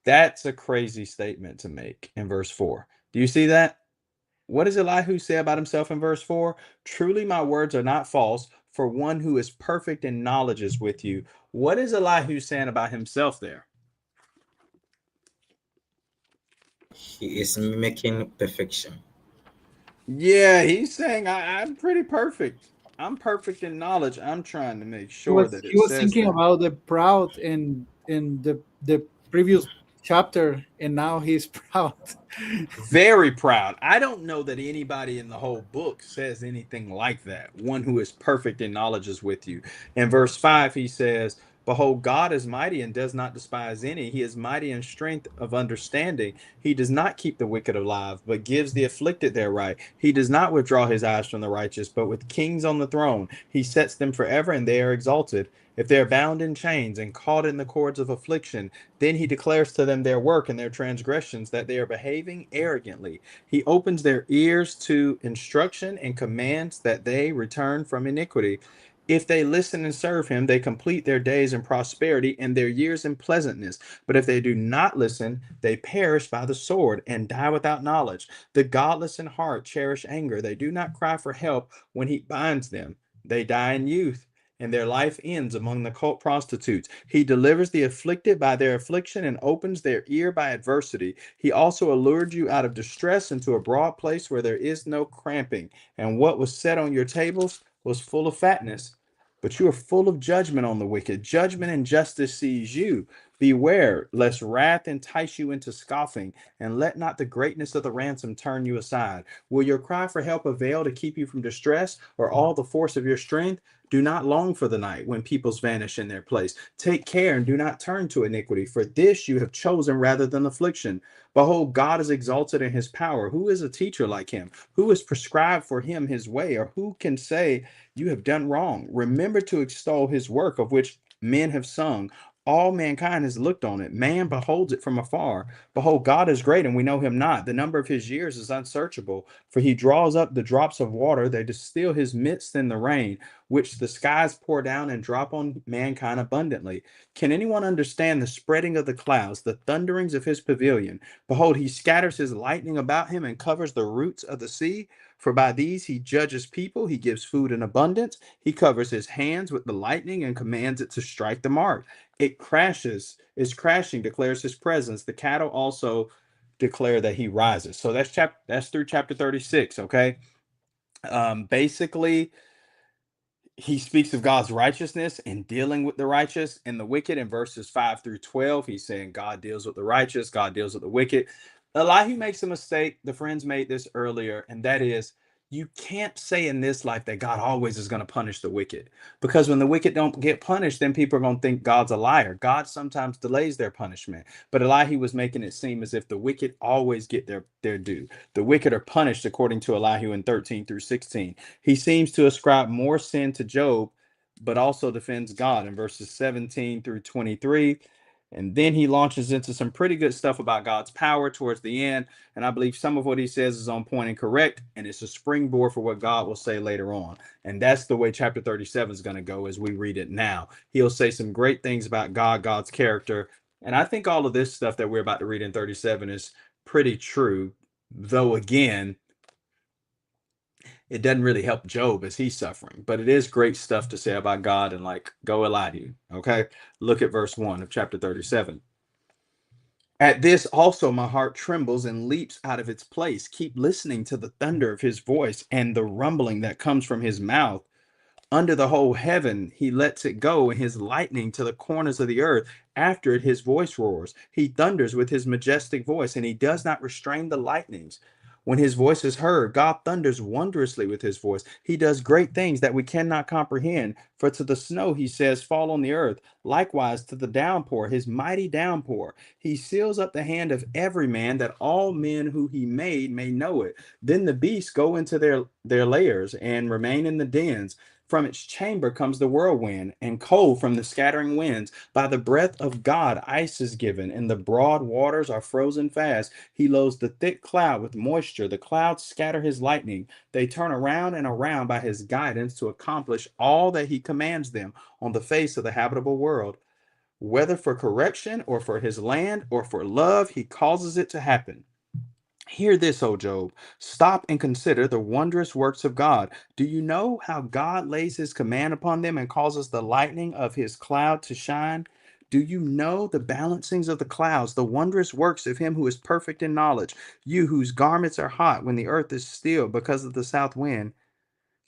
That's a crazy statement to make in verse 4. Do you see that? What does Elihu say about himself in verse 4? Truly my words are not false, for one who is perfect in knowledge is with you. What is Elihu saying about himself there? He is mimicking perfection. Yeah, he's saying I'm pretty perfect. I'm perfect in knowledge. I'm trying to make sure that He it was says thinking that. about the proud in the previous chapter, and now he's proud. Very proud. I don't know that anybody in the whole book says anything like that. One who is perfect in knowledge is with you. In verse 5, he says, Behold, God is mighty and does not despise any. He is mighty in strength of understanding. He does not keep the wicked alive, but gives the afflicted their right. He does not withdraw his eyes from the righteous, but with kings on the throne, he sets them forever, and they are exalted. If they are bound in chains and caught in the cords of affliction, then he declares to them their work and their transgressions, that they are behaving arrogantly. He opens their ears to instruction and commands that they return from iniquity. If they listen and serve him, they complete their days in prosperity and their years in pleasantness. But if they do not listen, they perish by the sword and die without knowledge. The godless in heart cherish anger. They do not cry for help when he binds them. They die in youth, and their life ends among the cult prostitutes. He delivers the afflicted by their affliction and opens their ear by adversity. He also allured you out of distress into a broad place where there is no cramping, and what was set on your tables was full of fatness. But you are full of judgment on the wicked. Judgment and justice seize you. Beware, lest wrath entice you into scoffing, and let not the greatness of the ransom turn you aside. Will your cry for help avail to keep you from distress, or all the force of your strength? Do not long for the night when peoples vanish in their place. Take care and do not turn to iniquity, for this you have chosen rather than affliction. Behold, God is exalted in his power. Who is a teacher like him? Who has prescribed for him his way? Or who can say, You have done wrong? Remember to extol his work, of which men have sung. All mankind has looked on it. Man beholds it from afar. Behold, God is great, and we know him not. The number of his years is unsearchable. For he draws up the drops of water. They distill his midst in the rain, which the skies pour down and drop on mankind abundantly. Can anyone understand the spreading of the clouds, the thunderings of his pavilion? Behold, he scatters his lightning about him and covers the roots of the sea. For by these he judges people, he gives food in abundance. He covers his hands with the lightning and commands it to strike the mark. It crashes, is crashing, declares his presence. The cattle also declare that he rises. So that's through chapter 36. Okay. Basically, he speaks of God's righteousness and dealing with the righteous and the wicked in verses 5 through 12. He's saying God deals with the righteous, God deals with the wicked. Elihu makes a mistake. The friends made this earlier, and that is, you can't say in this life that God always is going to punish the wicked, because when the wicked don't get punished, then people are going to think God's a liar. God sometimes delays their punishment, but Elihu was making it seem as if the wicked always get their due. The wicked are punished according to Elihu in 13 through 16. He seems to ascribe more sin to Job, but also defends God in verses 17 through 23. And then he launches into some pretty good stuff about God's power towards the end. And I believe some of what he says is on point and correct. And it's a springboard for what God will say later on. And that's the way chapter 37 is going to go as we read it now. He'll say some great things about God, God's character. And I think all of this stuff that we're about to read in 37 is pretty true. Though, again, it doesn't really help Job as he's suffering, but it is great stuff to say about God. And like, go Elihu. Okay. Look at verse 1 of chapter 37. At this also my heart trembles and leaps out of its place. Keep listening to the thunder of his voice and the rumbling that comes from his mouth. Under the whole heaven he lets it go, and his lightning to the corners of the earth. After it his voice roars. He thunders with his majestic voice, and he does not restrain the lightnings. When his voice is heard, God thunders wondrously with his voice. He does great things that we cannot comprehend. For to the snow, he says, fall on the earth. Likewise to the downpour, his mighty downpour. He seals up the hand of every man, that all men who he made may know it. Then the beasts go into their lairs and remain in the dens. From its chamber comes the whirlwind, and cold from the scattering winds. By the breath of God, ice is given, and the broad waters are frozen fast. He loads the thick cloud with moisture. The clouds scatter his lightning. They turn around and around by his guidance to accomplish all that he commands them on the face of the habitable world. Whether for correction or for his land or for love, he causes it to happen. Hear this, O Job. Stop and consider the wondrous works of God. Do you know how God lays his command upon them and causes the lightning of his cloud to shine? Do you know the balancings of the clouds, the wondrous works of him who is perfect in knowledge? You whose garments are hot when the earth is still because of the south wind.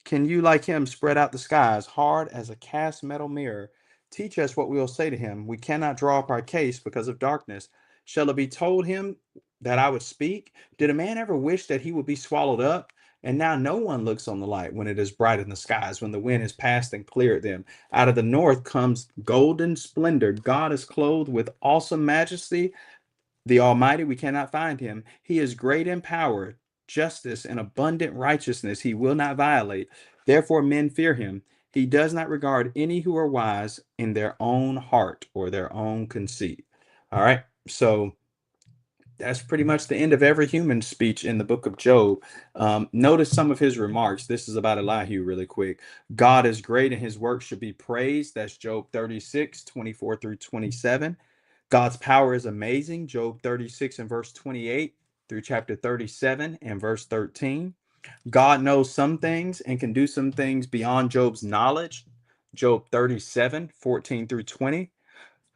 Can you, like him, spread out the skies, hard as a cast metal mirror? Teach us what we will say to him. We cannot draw up our case because of darkness. Shall it be told him that I would speak? Did a man ever wish that he would be swallowed up? And now no one looks on the light when it is bright in the skies, when the wind has passed and cleared them. Out of the north comes golden splendor. God is clothed with awesome majesty. The Almighty, we cannot find him. He is great in power, justice, and abundant righteousness he will not violate. Therefore men fear him. He does not regard any who are wise in their own heart or their own conceit. All right. So that's pretty much the end of every human speech in the book of Job. Notice some of his remarks. This is about Elihu really quick. God is great and his work should be praised. That's Job 36, 24 through 27. God's power is amazing. Job 36 and verse 28 through chapter 37 and verse 13. God knows some things and can do some things beyond Job's knowledge. Job 37, 14 through 20.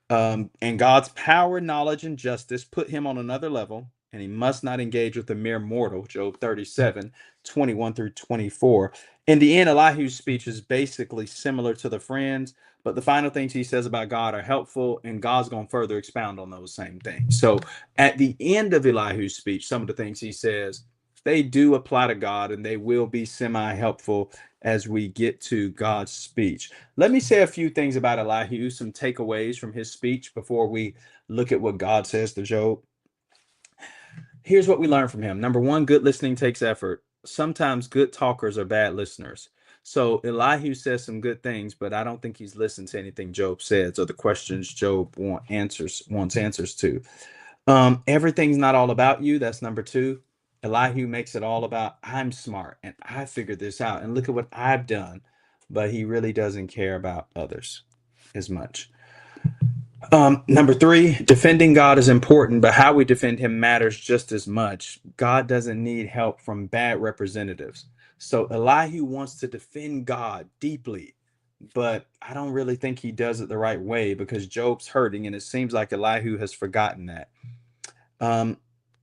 And God's power, knowledge, and justice put him on another level, and he must not engage with a mere mortal. Job 37, 21 through 24. In the end, Elihu's speech is basically similar to the friends, but the final things he says about God are helpful, and God's going to further expound on those same things. So at the end of Elihu's speech, some of the things he says, they do apply to God, and they will be semi-helpful as we get to God's speech. Let me say a few things about Elihu, some takeaways from his speech before we look at what God says to Job. Here's what we learn from him. Number one, good listening takes effort. Sometimes good talkers are bad listeners. So Elihu says some good things, but I don't think he's listened to anything Job says or the questions Job wants answers to. Everything's not all about you. That's number two. Elihu makes it all about, I'm smart and I figured this out and look at what I've done. But he really doesn't care about others as much. Number three, defending God is important, but how we defend him matters just as much. God doesn't need help from bad representatives. So Elihu wants to defend God deeply, but I don't really think he does it the right way because Job's hurting, and it seems like Elihu has forgotten that.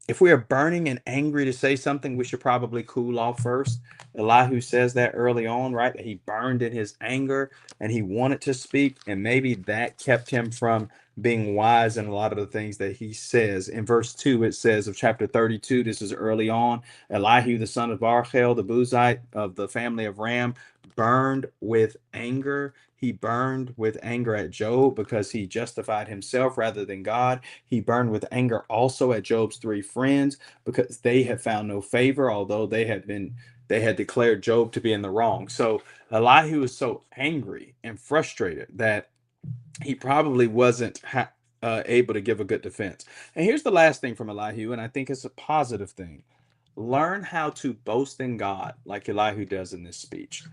If we are burning and angry to say something, we should probably cool off first. Elihu says that early on, right? That he burned in his anger and he wanted to speak, and maybe that kept him from being wise in a lot of the things that he says. In verse 2, it says of chapter 32, this is early on, Elihu, the son of Barchel, the Buzite of the family of Ram, burned with anger. He burned with anger at Job because he justified himself rather than God. He burned with anger also at Job's three friends because they had found no favor, although they had declared Job to be in the wrong. So Elihu was so angry and frustrated that he probably wasn't able to give a good defense. And here's the last thing from Elihu, and I think it's a positive thing. Learn how to boast in God like Elihu does in this speech.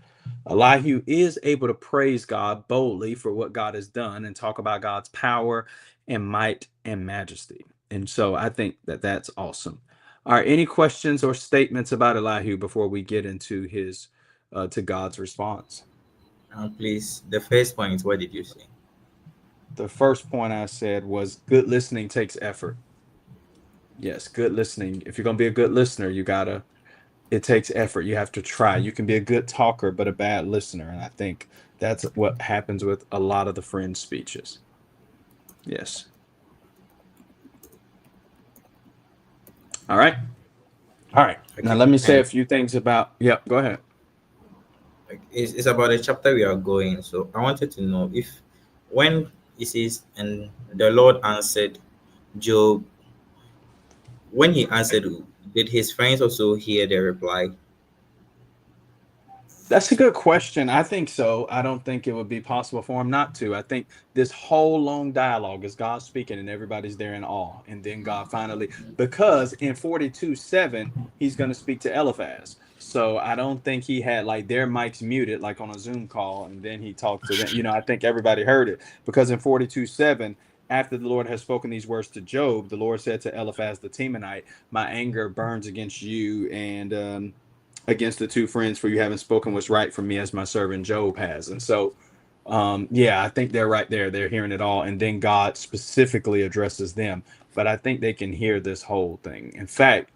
Elihu is able to praise God boldly for what God has done and talk about God's power and might and majesty. And so I think that that's awesome. All right, any questions or statements about Elihu before we get into his to God's response? Please, the first point, what did you say? The first point I said was good listening takes effort. Yes, good listening. If you're going to be a good listener, it takes effort. You have to try. You can be a good talker, but a bad listener. And I think that's what happens with a lot of the friend speeches. Yes. All right. Okay. Now let me say a few things about, go ahead. It's about the chapter we are going. So I wanted to know if when it says, and the Lord answered Job, when he answered, did his friends also hear the reply? That's a good question. I think so. I don't think it would be possible for him not to. I think this whole long dialogue is God speaking and everybody's there in awe. And then God finally, because in 42:7, he's going to speak to Eliphaz. So I don't think he had like their mics muted like on a Zoom call and then he talked to them. I think everybody heard it because in 42:7, after the Lord has spoken these words to Job, the Lord said to Eliphaz the Temanite, my anger burns against you and against the two friends, for you haven't spoken what's right for me as my servant Job has. And so, yeah, I think they're right there. They're hearing it all. And then God specifically addresses them. But I think they can hear this whole thing. In fact,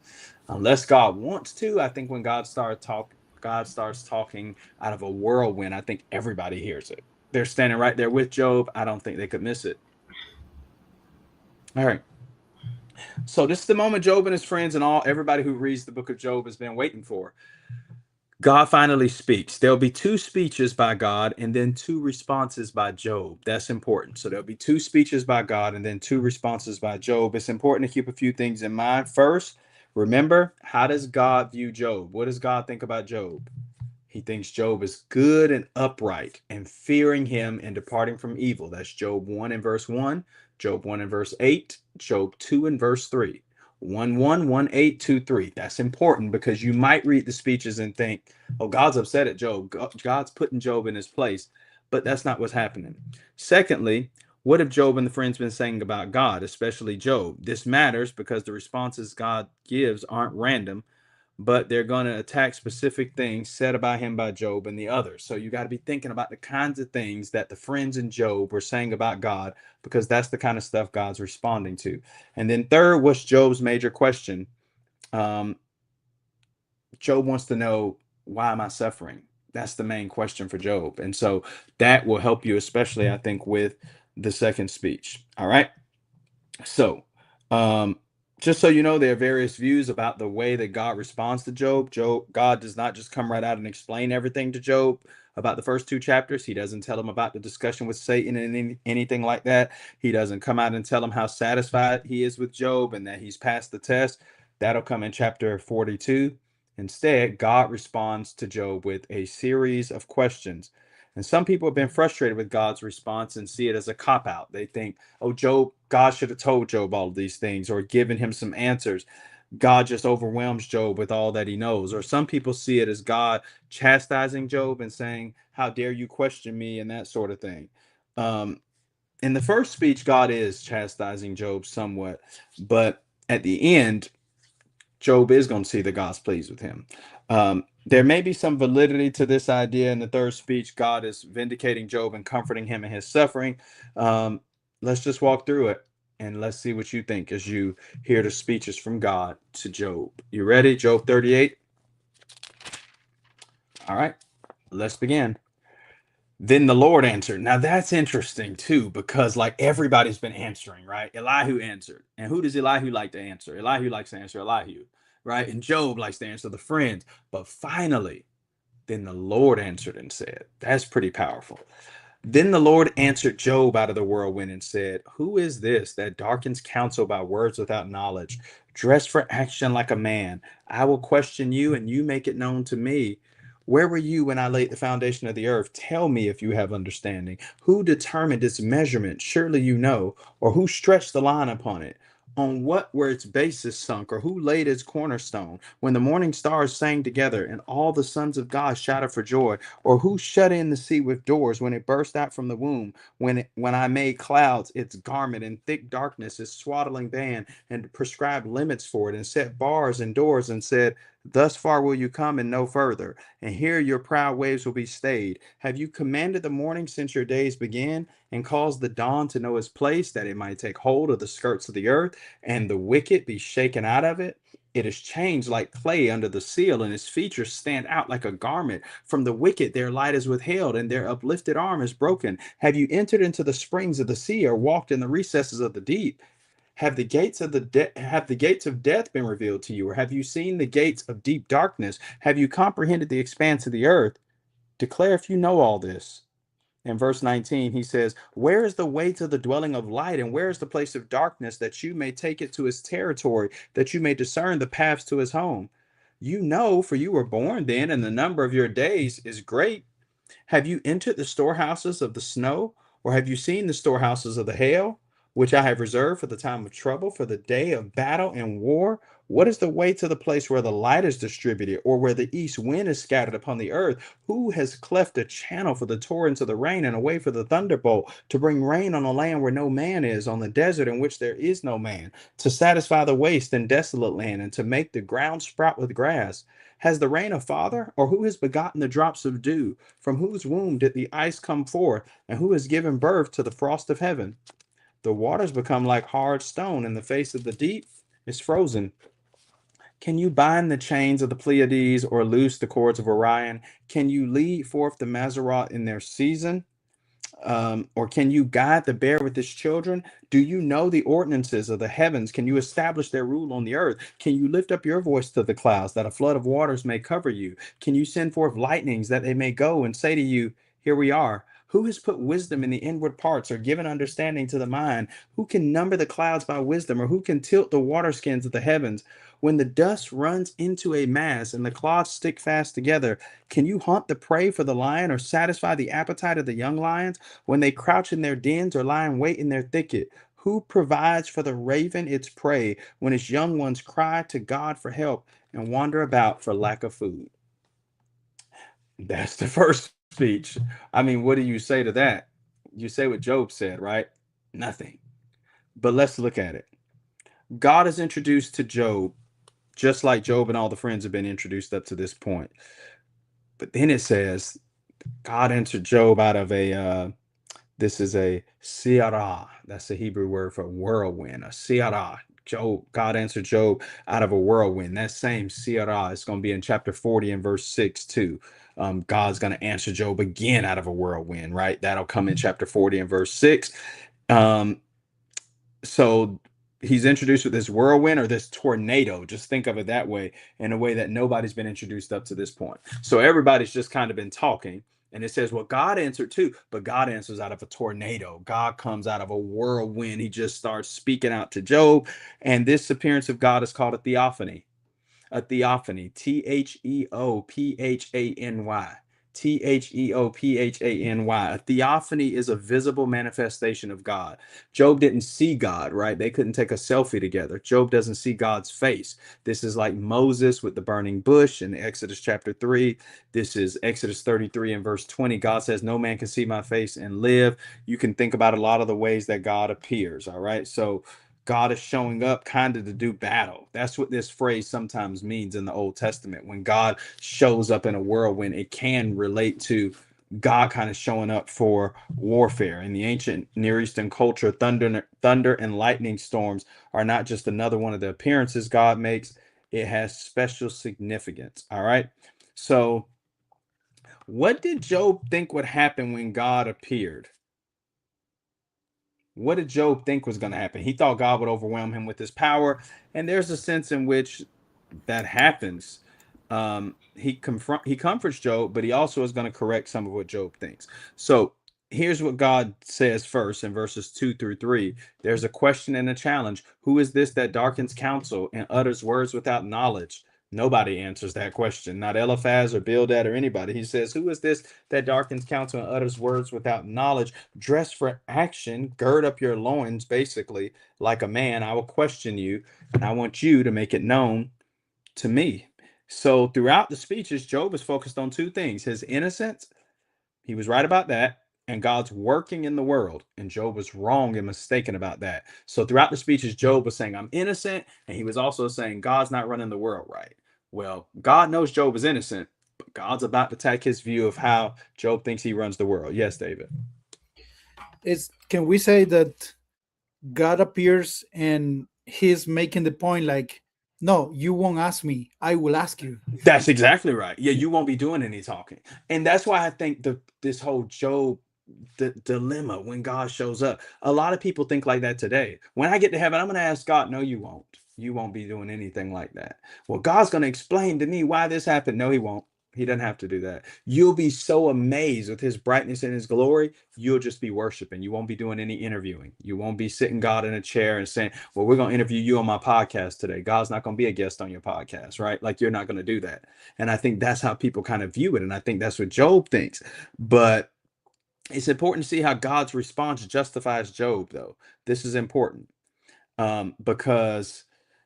unless God wants to, I think when God starts talking out of a whirlwind, I think everybody hears it. They're standing right there with Job. I don't think they could miss it. All right. So this is the moment Job and his friends and everybody who reads the book of Job has been waiting for. God finally speaks. There'll be two speeches by God and then two responses by Job. That's important. So there'll be two speeches by God and then two responses by Job. It's important to keep a few things in mind. First, remember, how does God view Job? What does God think about Job? He thinks Job is good and upright and fearing him and departing from evil. That's Job 1 and verse 1, Job 1 and verse 8, Job 2 and verse 3. 1 1 1 8 2 3. That's important because you might read the speeches and think, oh, God's upset at Job. God's putting Job in his place. But that's not what's happening. Secondly, what have Job and the friends been saying about God, especially Job? This matters because the responses God gives aren't random, but they're going to attack specific things said about him by Job and the others. So you got to be thinking about the kinds of things that the friends in Job were saying about God, because that's the kind of stuff God's responding to. And then third, what's Job's major question? Job wants to know, why am I suffering? That's the main question for Job. And so that will help you, especially, I think, with the second speech. All right. So, just so you know, there are various views about the way that God responds to Job. God does not just come right out and explain everything to Job about the first two chapters. He doesn't tell him about the discussion with Satan and anything like that. He doesn't come out and tell him how satisfied he is with Job and that he's passed the test. That'll come in chapter 42. Instead, God responds to Job with a series of questions. And some people have been frustrated with God's response and see it as a cop-out. They think, oh, God should have told Job all of these things or given him some answers. God just overwhelms Job with all that he knows. Or some people see it as God chastising Job and saying, how dare you question me, and that sort of thing. In the first speech, God is chastising Job somewhat, but at the end, Job is going to see that God's pleased with him. There may be some validity to this idea in the third speech. God is vindicating Job and comforting him in his suffering. Let's just walk through it and let's see what you think as you hear the speeches from God to Job. You ready? Job 38. All right, let's begin. Then the Lord answered. Now that's interesting too, because like everybody's been answering, right? Elihu answered. And who does Elihu like to answer? Elihu likes to answer Elihu, right? And Job likes to answer the friends. But finally, then the Lord answered and said, that's pretty powerful. Then the Lord answered Job out of the whirlwind and said, who is this that darkens counsel by words without knowledge, dressed for action like a man? I will question you and you make it known to me. Where were you when I laid the foundation of the earth? Tell me if you have understanding. Who determined its measurement? Surely you know. Or who stretched the line upon it? On what were its bases sunk? Or who laid its cornerstone? When the morning stars sang together and all the sons of God shouted for joy? Or who shut in the sea with doors when it burst out from the womb? When I made clouds its garment and thick darkness its swaddling band, and prescribed limits for it and set bars and doors and said, thus far will you come and no further, and here your proud waves will be stayed. Have you commanded the morning since your days began, and caused the dawn to know its place, that it might take hold of the skirts of the earth, and the wicked be shaken out of it? It is changed like clay under the seal, and its features stand out like a garment. From the wicked their light is withheld, and their uplifted arm is broken. Have you entered into the springs of the sea, or walked in the recesses of the deep? Have the gates of death been revealed to you, or have you seen the gates of deep darkness? Have you comprehended the expanse of the earth? Declare if you know all this. In verse 19, he says, where is the way to the dwelling of light, and where is the place of darkness, that you may take it to his territory, that you may discern the paths to his home? You know, for you were born then, and the number of your days is great. Have you entered the storehouses of the snow, or have you seen the storehouses of the hail, which I have reserved for the time of trouble, for the day of battle and war? What is the way to the place where the light is distributed, or where the east wind is scattered upon the earth? Who has cleft a channel for the torrents of the rain, and a way for the thunderbolt, to bring rain on a land where no man is, on the desert in which there is no man, to satisfy the waste and desolate land, and to make the ground sprout with grass? Has the rain a father, or who has begotten the drops of dew? From whose womb did the ice come forth, and who has given birth to the frost of heaven? The waters become like hard stone, and the face of the deep is frozen. Can you bind the chains of the Pleiades, or loose the cords of Orion? Can you lead forth the Mazzaroth in their season? Or can you guide the bear with his children? Do you know the ordinances of the heavens? Can you establish their rule on the earth? Can you lift up your voice to the clouds, that a flood of waters may cover you? Can you send forth lightnings, that they may go and say to you, here we are? Who has put wisdom in the inward parts, or given understanding to the mind? Who can number the clouds by wisdom, or who can tilt the water skins of the heavens? When the dust runs into a mass and the clods stick fast together, can you hunt the prey for the lion, or satisfy the appetite of the young lions? When they crouch in their dens, or lie in wait in their thicket, who provides for the raven its prey, when its young ones cry to God for help and wander about for lack of food? That's the first speech. I mean, what do you say to that? You say what Job said, right? Nothing. But let's look at it. God is introduced to Job, just like Job and all the friends have been introduced up to this point. But then it says, God answered Job out of a, this is a siarah. That's the Hebrew word for whirlwind, a siarah. God answered Job out of a whirlwind. That same siarah is going to be in chapter 40 and verse 6 too. God's going to answer Job again out of a whirlwind, right? That'll come in chapter 40 and verse 6. So he's introduced with this whirlwind, or this tornado. Just think of it that way, in a way that nobody's been introduced up to this point. So everybody's just kind of been talking. And it says, well, God answered too, but God answers out of a tornado. God comes out of a whirlwind. He just starts speaking out to Job. And this appearance of God is called a theophany. A theophany, Theophany, Theophany. A theophany is a visible manifestation of God. Job didn't see God, right? They couldn't take a selfie together. Job doesn't see God's face. This is like Moses with the burning bush in Exodus chapter 3. This is Exodus 33 and verse 20. God says, no man can see my face and live. You can think about a lot of the ways that God appears, all right? So God is showing up kind of to do battle. That's what this phrase sometimes means in the Old Testament. When God shows up in a whirlwind, it can relate to God kind of showing up for warfare. In the ancient Near Eastern culture, thunder and lightning storms are not just another one of the appearances God makes. It has special significance. All right. So what did Job think would happen when God appeared? What did Job think was going to happen? He thought God would overwhelm him with his power. And there's a sense in which that happens. He comforts Job, but he also is going to correct some of what Job thinks. So here's what God says first in verses 2 through 3. There's a question and a challenge. Who is this that darkens counsel and utters words without knowledge? Nobody answers that question, not Eliphaz or Bildad or anybody. He says, who is this that darkens counsel and utters words without knowledge? Dress for action, gird up your loins, basically, like a man. I will question you, and I want you to make it known to me. So throughout the speeches, Job is focused on two things: his innocence, he was right about that, and God's working in the world, and Job was wrong and mistaken about that. So throughout the speeches, Job was saying, I'm innocent, and he was also saying, God's not running the world right. Well, God knows Job is innocent, but God's about to take his view of how Job thinks he runs the world. Yes, David. Can we say that God appears and he's making the point like, no, you won't ask me, I will ask you? That's exactly right. Yeah, you won't be doing any talking. And that's why I think this whole Job dilemma when God shows up, a lot of people think like that today. When I get to heaven, I'm going to ask God. No, you won't. You won't be doing anything like that. Well, God's going to explain to me why this happened. No, he won't. He doesn't have to do that. You'll be so amazed with his brightness and his glory, you'll just be worshiping. You won't be doing any interviewing. You won't be sitting God in a chair and saying, well, we're going to interview you on my podcast today. God's not going to be a guest on your podcast, right? Like, you're not going to do that. And I think that's how people kind of view it. And I think that's what Job thinks. But it's important to see how God's response justifies Job, though. This is important because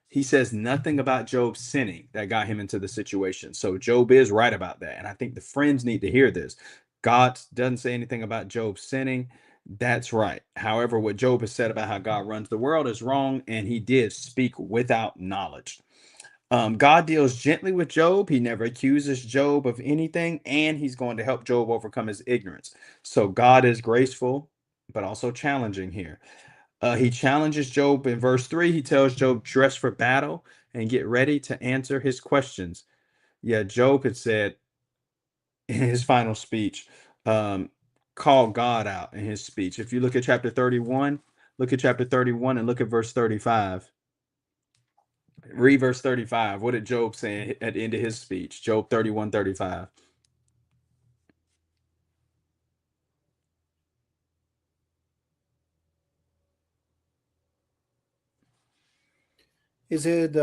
he says nothing about Job sinning that got him into the situation. So Job is right about that. And I think the friends need to hear this. God doesn't say anything about Job sinning. That's right. However, what Job has said about how God runs the world is wrong, and he did speak without knowledge. God deals gently with Job. He never accuses Job of anything, and he's going to help Job overcome his ignorance. So God is graceful, but also challenging here. He challenges Job in verse 3. He tells Job, dress for battle and get ready to answer his questions. Yeah, Job had said in his final speech, call God out in his speech. If you look at chapter 31, look at chapter 31 and look at verse 35. Read verse 35. What did Job say at the end of his speech? Job 31:35. He said,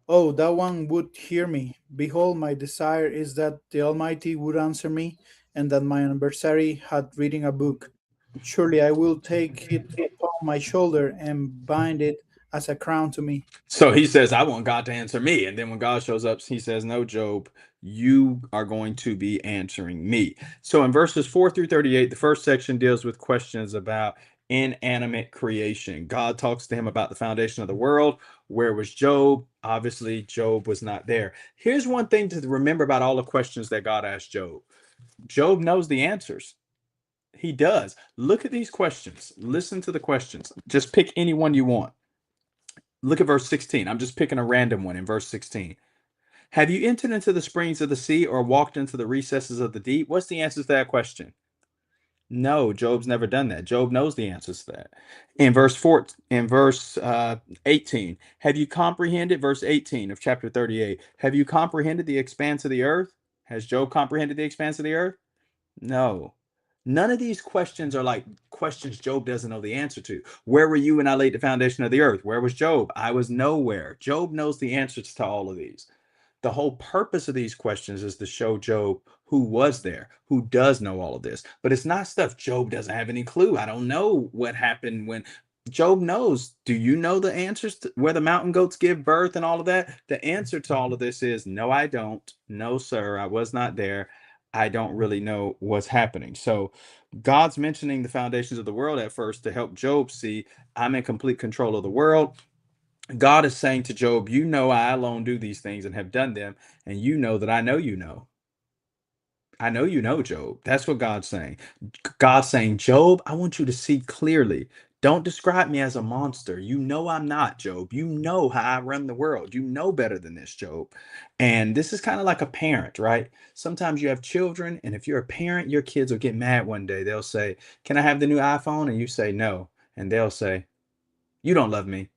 oh, that one would hear me. Behold, my desire is that the Almighty would answer me, and that my adversary had reading a book. Surely I will take it upon my shoulder and bind it as a crown to me. So he says, I want God to answer me. And then when God shows up, he says, no, Job, you are going to be answering me. So in verses 4-38, the first section deals with questions about inanimate creation. God talks to him about the foundation of the world. Where was Job? Obviously, Job was not there. Here's one thing to remember about all the questions that God asked Job. Job knows the answers. He does. Look at these questions. Listen to the questions. Just pick any one you want. Look at verse 16. I'm just picking a random one in verse 16. Have you entered into the springs of the sea or walked into the recesses of the deep? What's the answer to that question? No, Job's never done that. Job knows the answers to that. In verse 18, have you comprehended, verse 18 of chapter 38, have you comprehended the expanse of the earth? Has Job comprehended the expanse of the earth? No. None of these questions are like questions Job doesn't know the answer to. Where were you when I laid the foundation of the earth? Where was Job? I was nowhere. Job knows the answers to all of these. The whole purpose of these questions is to show Job who was there, who does know all of this. But it's not stuff Job doesn't have any clue. I don't know what happened when Job knows. Do you know the answers to where the mountain goats give birth and all of that? The answer to all of this is no, I don't. No, sir, I was not there. I don't really know what's happening. So God's mentioning the foundations of the world at first to help Job see I'm in complete control of the world. God is saying to Job, you know, I alone do these things and have done them. And you know that I know you know. I know you know, Job. That's what God's saying. God's saying, Job, I want you to see clearly. Don't describe me as a monster. You know I'm not, Job. You know how I run the world. You know better than this, Job. And this is kind of like a parent, right? Sometimes you have children, and if you're a parent, your kids will get mad one day. They'll say, can I have the new iPhone? And you say no. And they'll say, you don't love me.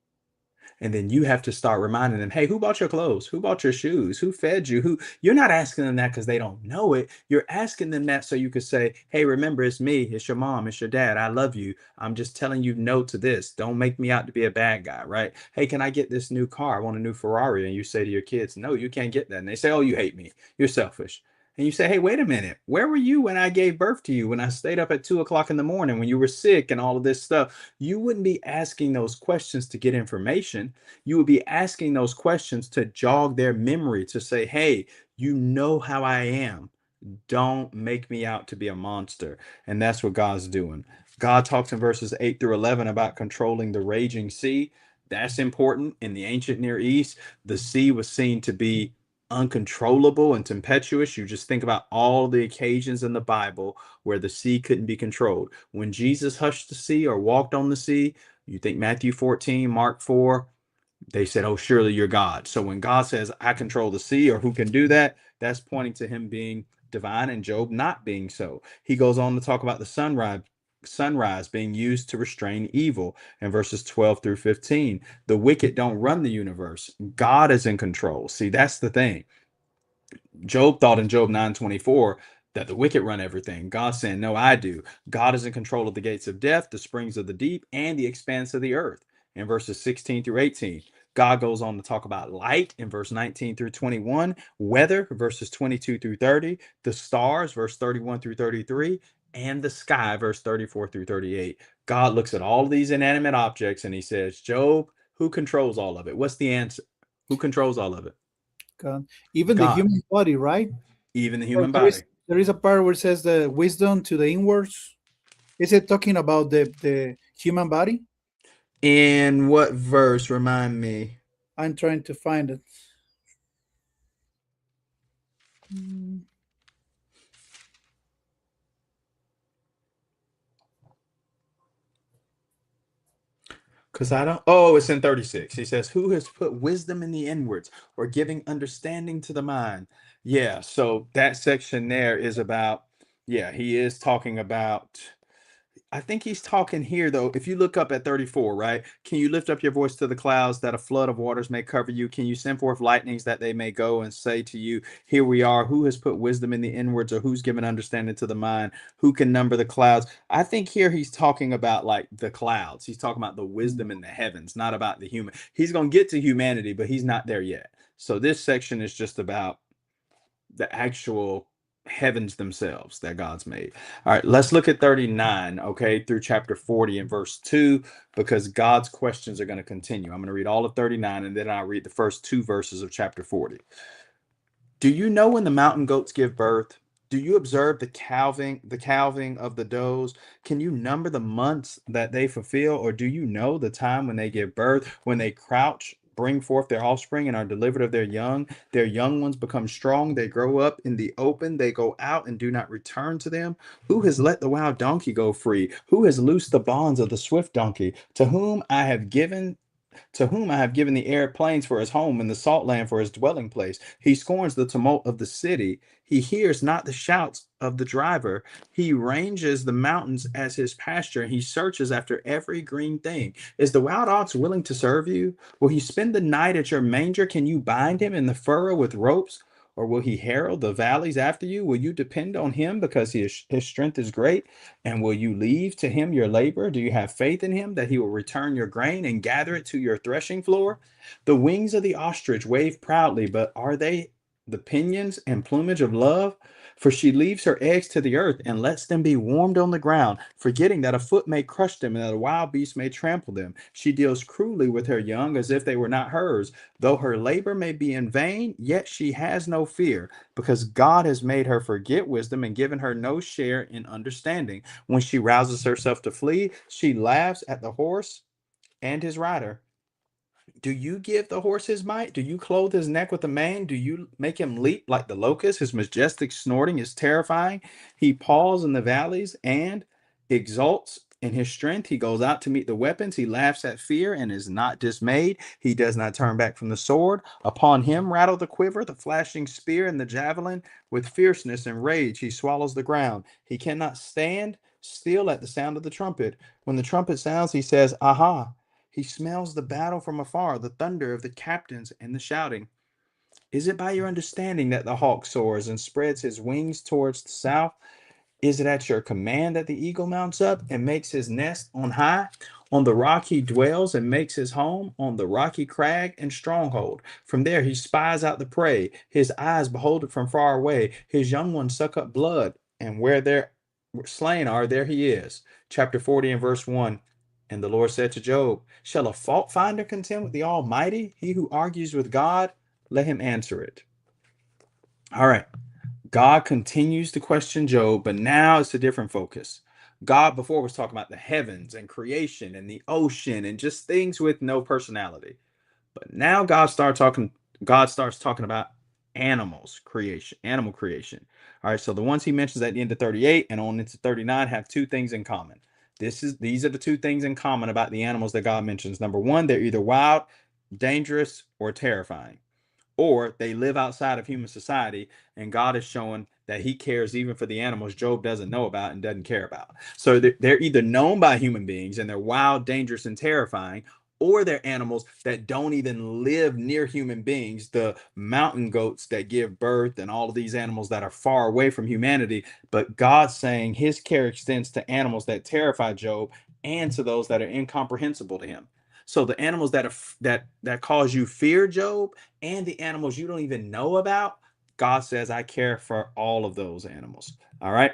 And then you have to start reminding them, hey, who bought your clothes? Who bought your shoes? Who fed you? Who? You're not asking them that because they don't know it. You're asking them that so you could say, hey, remember, it's me, it's your mom, it's your dad. I love you. I'm just telling you no to this. Don't make me out to be a bad guy, right? Hey, can I get this new car? I want a new Ferrari. And you say to your kids, no, you can't get that. And they say, oh, you hate me. You're selfish. And you say, hey, wait a minute. Where were you when I gave birth to you? When I stayed up at 2:00 in the morning, when you were sick and all of this stuff? You wouldn't be asking those questions to get information. You would be asking those questions to jog their memory, to say, hey, you know how I am. Don't make me out to be a monster. And that's what God's doing. God talks in verses 8-11 about controlling the raging sea. That's important. In the ancient Near East, the sea was seen to be uncontrollable and tempestuous. You just think about all the occasions in the Bible where the sea couldn't be controlled. When Jesus hushed the sea or walked on the sea, you think Matthew 14, Mark 4, they said, oh, surely you're God. So when God says, I control the sea, or who can do that, that's pointing to him being divine and Job not being so. He goes on to talk about the sunrise being used to restrain evil in verses 12-15. The wicked don't run the universe. God is in control. See, that's the thing. Job thought in Job 9:24 that the wicked run everything. God's saying, no, I do. God is in control of the gates of death, the springs of the deep, and the expanse of the earth. In verses 16 through 18, God goes on to talk about light in verse 19 through 21, weather, verses 22 through 30, the stars, verse 31 through 33, and the sky, verse 34 through 38. God looks at all of these inanimate objects and he says, Job, who controls all of it? What's the answer? Who controls all of it? God. Even the God. human body, right? Even the So human body. there is a part where it says the wisdom to the inwards. Is it talking about the human body? In what verse? Remind me. I'm trying to find it. Mm. Because I don't. Oh, it's in 36. He says, who has put wisdom in the inwards or giving understanding to the mind? Yeah. So that section there is about, yeah, he is talking about. I think he's talking here, though. If you look up at 34, right? Can you lift up your voice to the clouds that a flood of waters may cover you? Can you send forth lightnings that they may go and say to you, here we are? Who has put wisdom in the inwards, or who's given understanding to the mind? Who can number the clouds? I think here he's talking about like the clouds. He's talking about the wisdom in the heavens, not about the human. He's going to get to humanity, but he's not there yet. So this section is just about the actual heavens themselves that God's made. All right, let's look at 39, okay, through chapter 40 and verse 2, because God's questions are going to continue. I'm going to read all of 39 and then I'll read the first 2 verses of chapter 40. Do you know when the mountain goats give birth? Do you observe the calving of the does? Can you number the months that they fulfill, or do you know the time when they give birth, when they crouch, bring forth their offspring, and are delivered of their young? Their young ones become strong. They grow up in the open. They go out and do not return to them. Who has let the wild donkey go free? Who has loosed the bonds of the swift donkey? To whom I have given the arid plains for his home and the salt land for his dwelling place. He scorns the tumult of the city. He hears not the shouts of the driver. He ranges the mountains as his pasture, and he searches after every green thing. Is the wild ox willing to serve you? Will he spend the night at your manger? Can you bind him in the furrow with ropes? Or will he herald the valleys after you? Will you depend on him because his strength is great? And will you leave to him your labor? Do you have faith in him that he will return your grain and gather it to your threshing floor? The wings of the ostrich wave proudly, but are they the pinions and plumage of love? For she leaves her eggs to the earth and lets them be warmed on the ground, forgetting that a foot may crush them and that a wild beast may trample them. She deals cruelly with her young as if they were not hers. Though her labor may be in vain, yet she has no fear, because God has made her forget wisdom and given her no share in understanding. When she rouses herself to flee, she laughs at the horse and his rider. Do you give the horse his might? Do you clothe his neck with a mane? Do you make him leap like the locust? His majestic snorting is terrifying. He paws in the valleys and exults in his strength. He goes out to meet the weapons. He laughs at fear and is not dismayed. He does not turn back from the sword. Upon him rattle the quiver, the flashing spear, and the javelin. With fierceness and rage, he swallows the ground. He cannot stand still at the sound of the trumpet. When the trumpet sounds, he says, Aha! He smells the battle from afar, the thunder of the captains and the shouting. Is it by your understanding that the hawk soars and spreads his wings towards the south? Is it at your command that the eagle mounts up and makes his nest on high? On the rock he dwells and makes his home, on the rocky crag and stronghold. From there he spies out the prey. His eyes behold it from far away. His young ones suck up blood, and where their slain are, there he is. Chapter 40 and verse 1. And the Lord said to Job, shall a fault finder contend with the Almighty? He who argues with God, let him answer it. All right. God continues to question Job, but now it's a different focus. God before was talking about the heavens and creation and the ocean and just things with no personality. But now God starts talking about animal creation. All right. So the ones he mentions at the end of 38 and on into 39 have 2 things in common. These are the 2 things in common about the animals that God mentions. Number 1, they're either wild, dangerous, or terrifying, or they live outside of human society, and God is showing that he cares even for the animals Job doesn't know about and doesn't care about. So they're either known by human beings and they're wild, dangerous, and terrifying, or they're animals that don't even live near human beings, the mountain goats that give birth and all of these animals that are far away from humanity. But God's saying his care extends to animals that terrify Job and to those that are incomprehensible to him. So the animals that cause you fear, Job, and the animals you don't even know about, God says, I care for all of those animals. All right.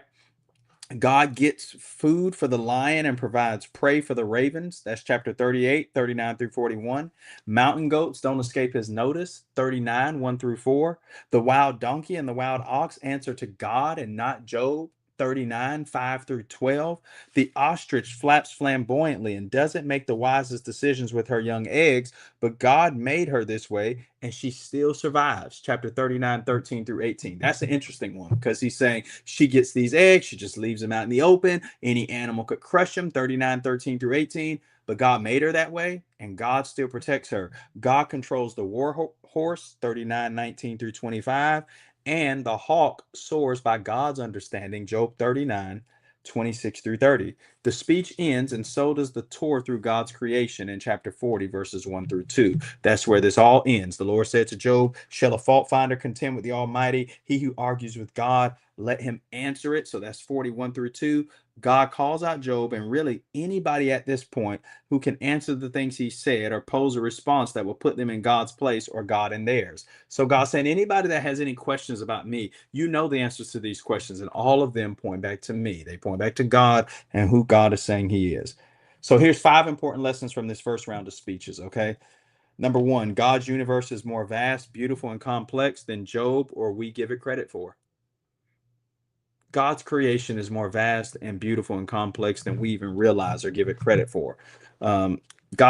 God gets food for the lion and provides prey for the ravens. That's chapter 38, 39 through 41. Mountain goats don't escape his notice. 39, 1 through 4. The wild donkey and the wild ox answer to God and not Job. 39, 5 through 12. The ostrich flaps flamboyantly and doesn't make the wisest decisions with her young eggs, but God made her this way and she still survives. Chapter 39, 13 through 18. That's an interesting one because he's saying she gets these eggs, she just leaves them out in the open. Any animal could crush them. 39, 13 through 18. But God made her that way and God still protects her. God controls the war horse. 39, 19 through 25. And the hawk soars by God's understanding. Job 39, 26 through 30. The speech ends, and so does the tour through God's creation in chapter 40, verses 1 through 2. That's where this all ends. The Lord said to Job, shall a fault finder contend with the Almighty? He who argues with God, let him answer it. So that's 41 through 2. God calls out Job, and really anybody at this point who can answer the things he said or pose a response that will put them in God's place or God in theirs. So God's saying, anybody that has any questions about me, you know the answers to these questions, and all of them point back to me. They point back to God and who God is saying he is. So here's 5 important lessons from this first round of speeches, okay? Number 1, God's universe is more vast, beautiful, and complex than Job or we give it credit for. God's creation is more vast and beautiful and complex than we even realize or give it credit for. God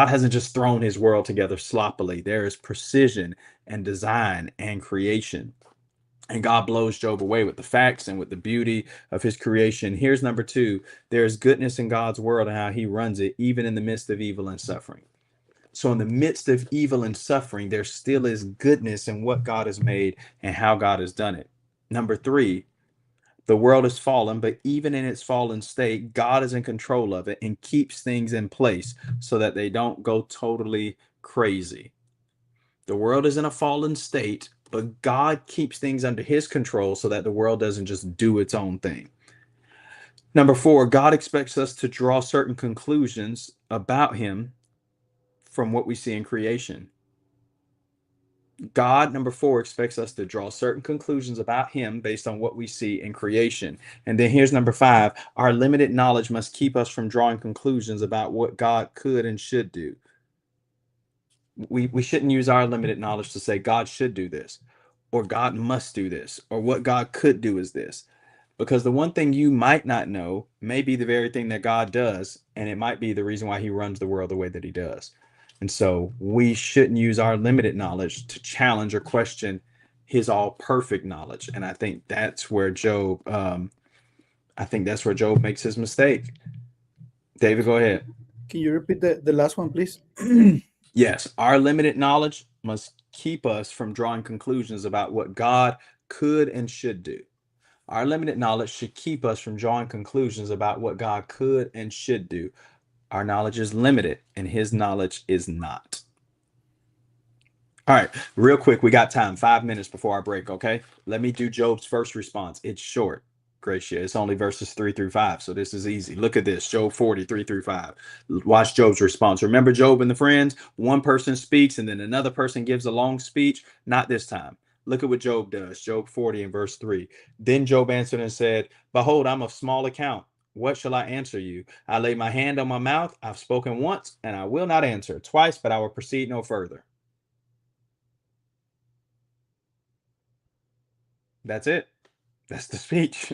hasn't just thrown his world together sloppily. There is precision and design and creation. And God blows Job away with the facts and with the beauty of his creation. Here's number 2. There is goodness in God's world and how he runs it, even in the midst of evil and suffering. So in the midst of evil and suffering, there still is goodness in what God has made and how God has done it. Number 3, the world is fallen, but even in its fallen state, God is in control of it and keeps things in place so that they don't go totally crazy. The world is in a fallen state, but God keeps things under his control so that the world doesn't just do its own thing. Number 4, God expects us to draw certain conclusions about him from what we see in creation. God, number 4, expects us to draw certain conclusions about him based on what we see in creation. And then here's number 5. Our limited knowledge must keep us from drawing conclusions about what God could and should do. We shouldn't use our limited knowledge to say God should do this, or God must do this, or what God could do is this. Because the one thing you might not know may be the very thing that God does, and it might be the reason why he runs the world the way that he does. And so we shouldn't use our limited knowledge to challenge or question his all perfect knowledge. And I think that's where Job makes his mistake. David, go ahead. Can you repeat the last one, please? Yes, our limited knowledge must keep us from drawing conclusions about what God could and should do. Our limited knowledge should keep us from drawing conclusions about what God could and should do. Our knowledge is limited and his knowledge is not. All right, real quick, we got time, 5 minutes before our break, okay? Let me do Job's first response. It's short, Gracia. It's only verses 3 through 5, so this is easy. Look at this, Job 40, 3 through 5. Watch Job's response. Remember Job and the friends? One person speaks and then another person gives a long speech. Not this time. Look at what Job does. Job 40 and verse 3. Then Job answered and said, behold, I'm of small account. What shall I answer you? I lay my hand on my mouth. I've spoken once, and I will not answer. Twice, but I will proceed no further. That's it. That's the speech.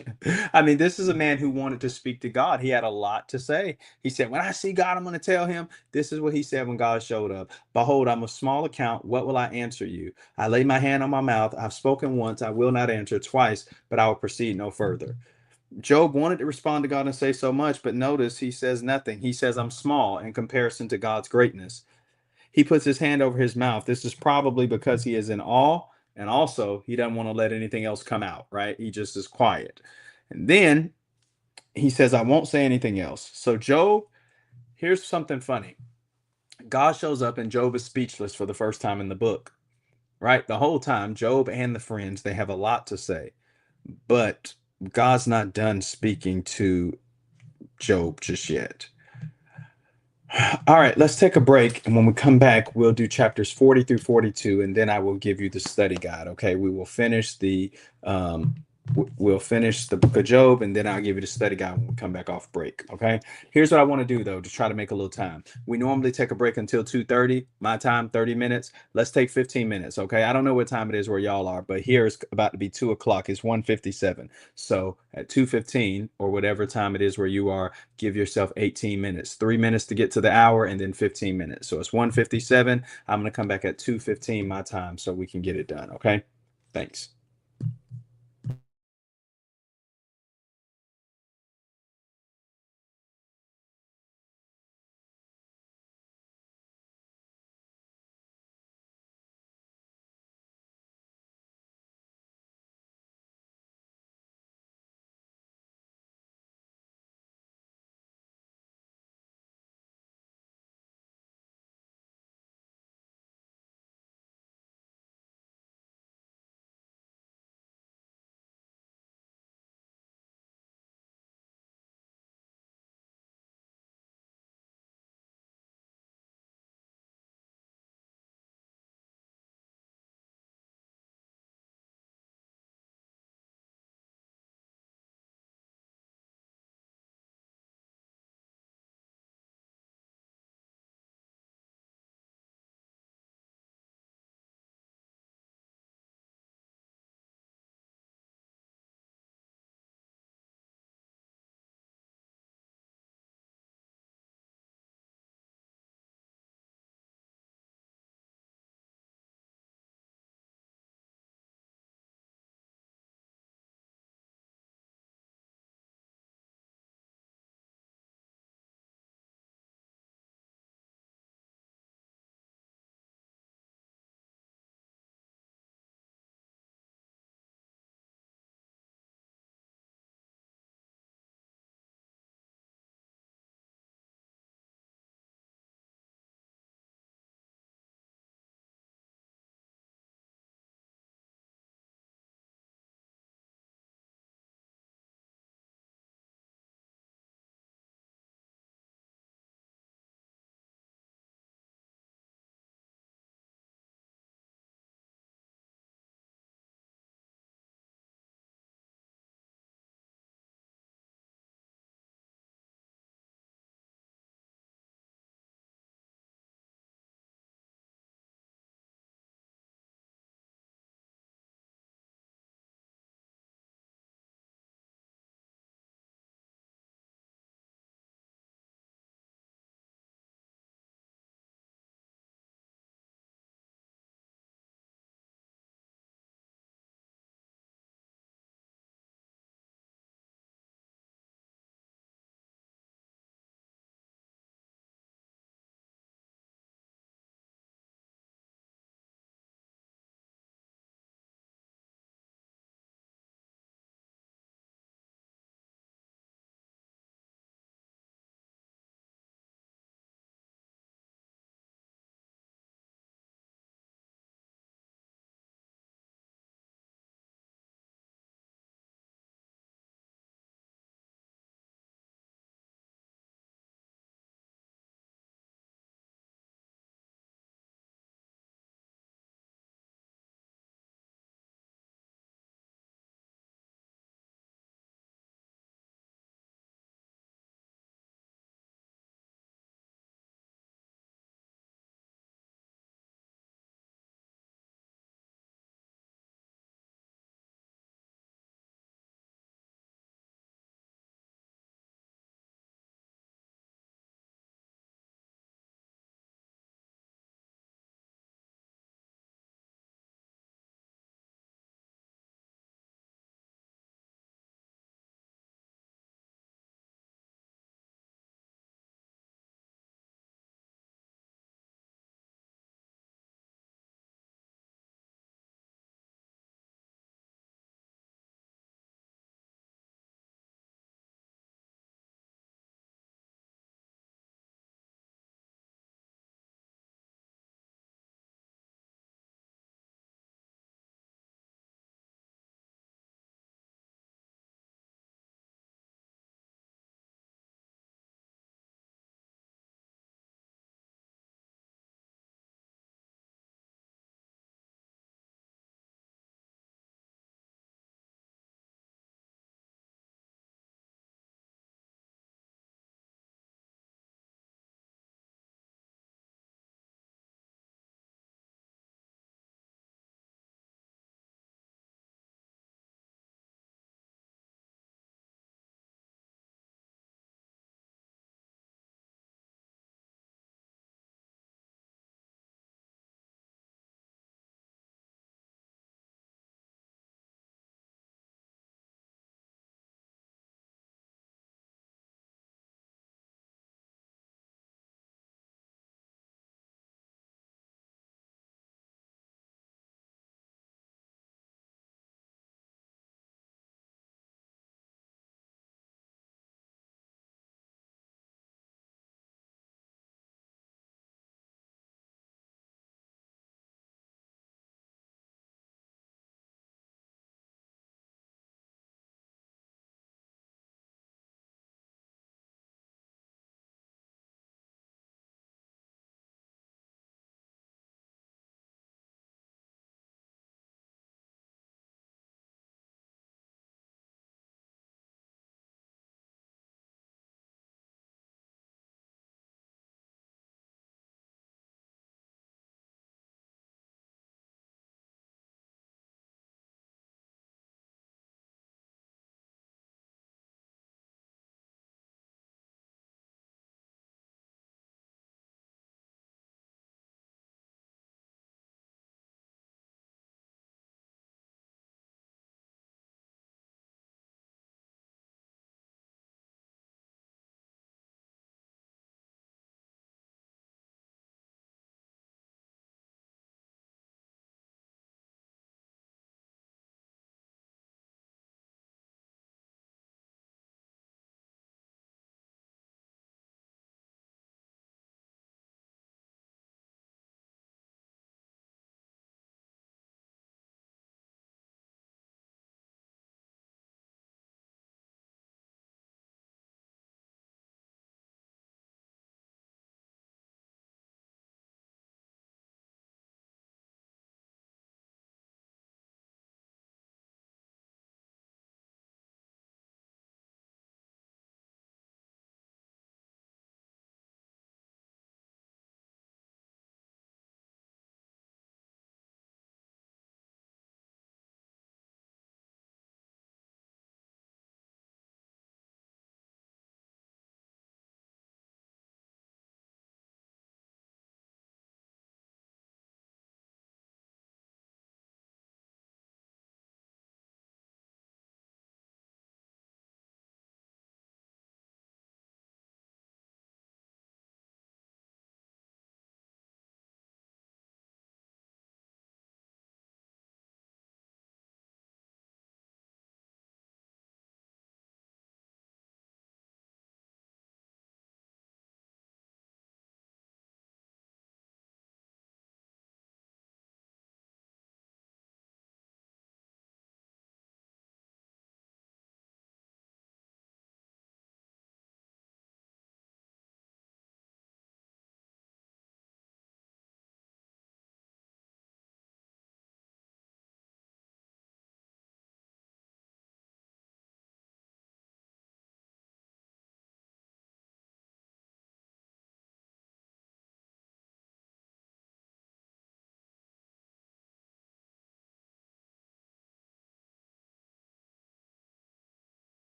I mean, this is a man who wanted to speak to God. He had a lot to say. He said, when I see God, I'm going to tell him. This is what he said when God showed up. Behold, I'm of small account. What will I answer you? I lay my hand on my mouth. I've spoken once. I will not answer. Twice, but I will proceed no further. Job wanted to respond to God and say so much, but notice he says nothing. He says, I'm small in comparison to God's greatness. He puts his hand over his mouth. This is probably because he is in awe, and also he doesn't want to let anything else come out, right? He just is quiet. And then he says, I won't say anything else. So Job, here's something funny. God shows up and Job is speechless for the first time in the book, right? The whole time, Job and the friends, they have a lot to say, but God's not done speaking to Job just yet. All right, let's take a break. And when we come back, we'll do chapters 40 through 42, and then I will give you the study guide. Okay, we will finish we'll finish the book of Job, and then I'll give you the study guide when we come back off break. Okay, here's what I want to do though, to try to make a little time. We normally take a break until 2:30, my time, 30 minutes. Let's take 15 minutes. Okay, I don't know what time it is where y'all are, but here it's about to be 2 o'clock. It's 1:57. So at 2:15 or whatever time it is where you are, give yourself 18 minutes, 3 minutes to get to the hour, and then 15 minutes. So it's 1:57. I'm going to come back at 2:15 my time so we can get it done. Okay, thanks.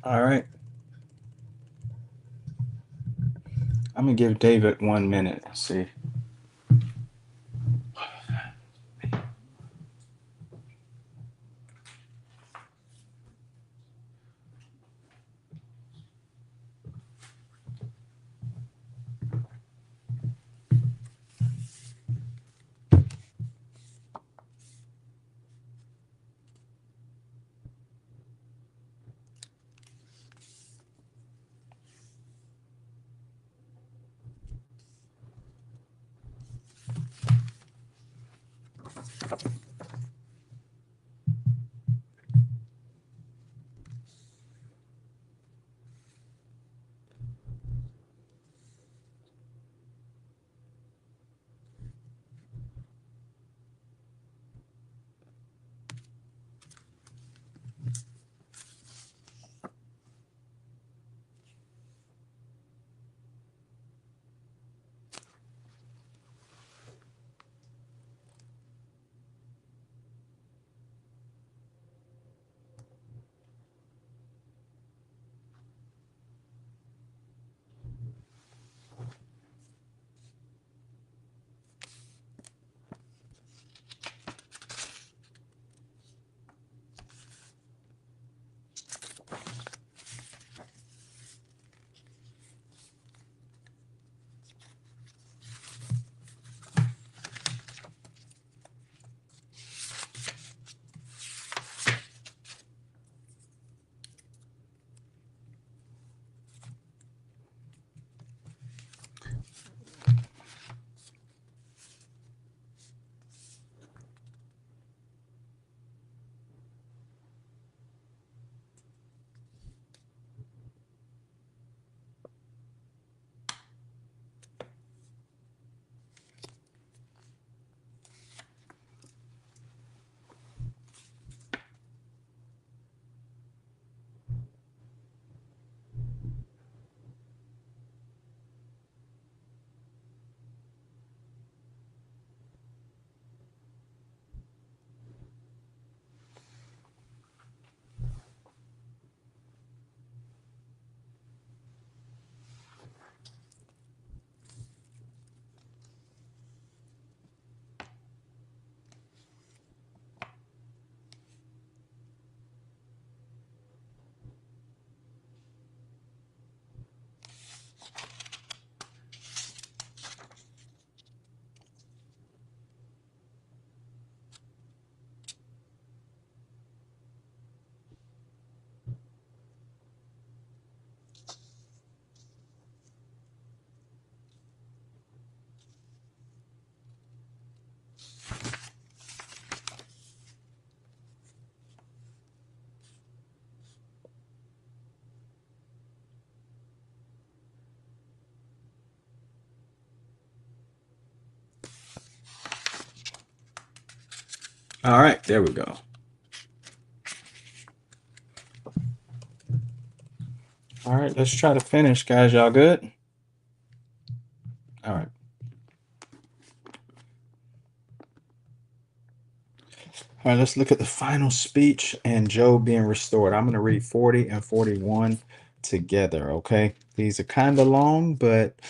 All right. I'm gonna give David 1 minute. See. All right, there we go. All right, let's try to finish, guys. Y'all good? All right. All right, let's look at the final speech and Job being restored. I'm going to read 40 and 41 together, okay? These are kind of long, but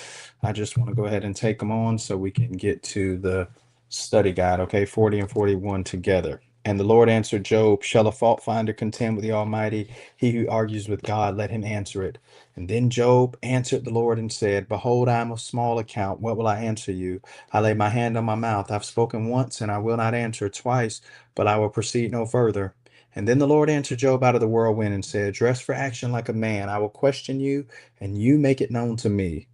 I just want to go ahead and take them on so we can get to the study guide, okay? 40 and 41 together. And the Lord answered Job, shall a fault finder contend with the Almighty? He who argues with God, let him answer it. And then Job answered the Lord and said, behold, I am of small account. What will I answer you? I lay my hand on my mouth. I've spoken once and I will not answer twice, but I will proceed no further. And then the Lord answered Job out of the whirlwind and said, dress for action like a man. I will question you and you make it known to me.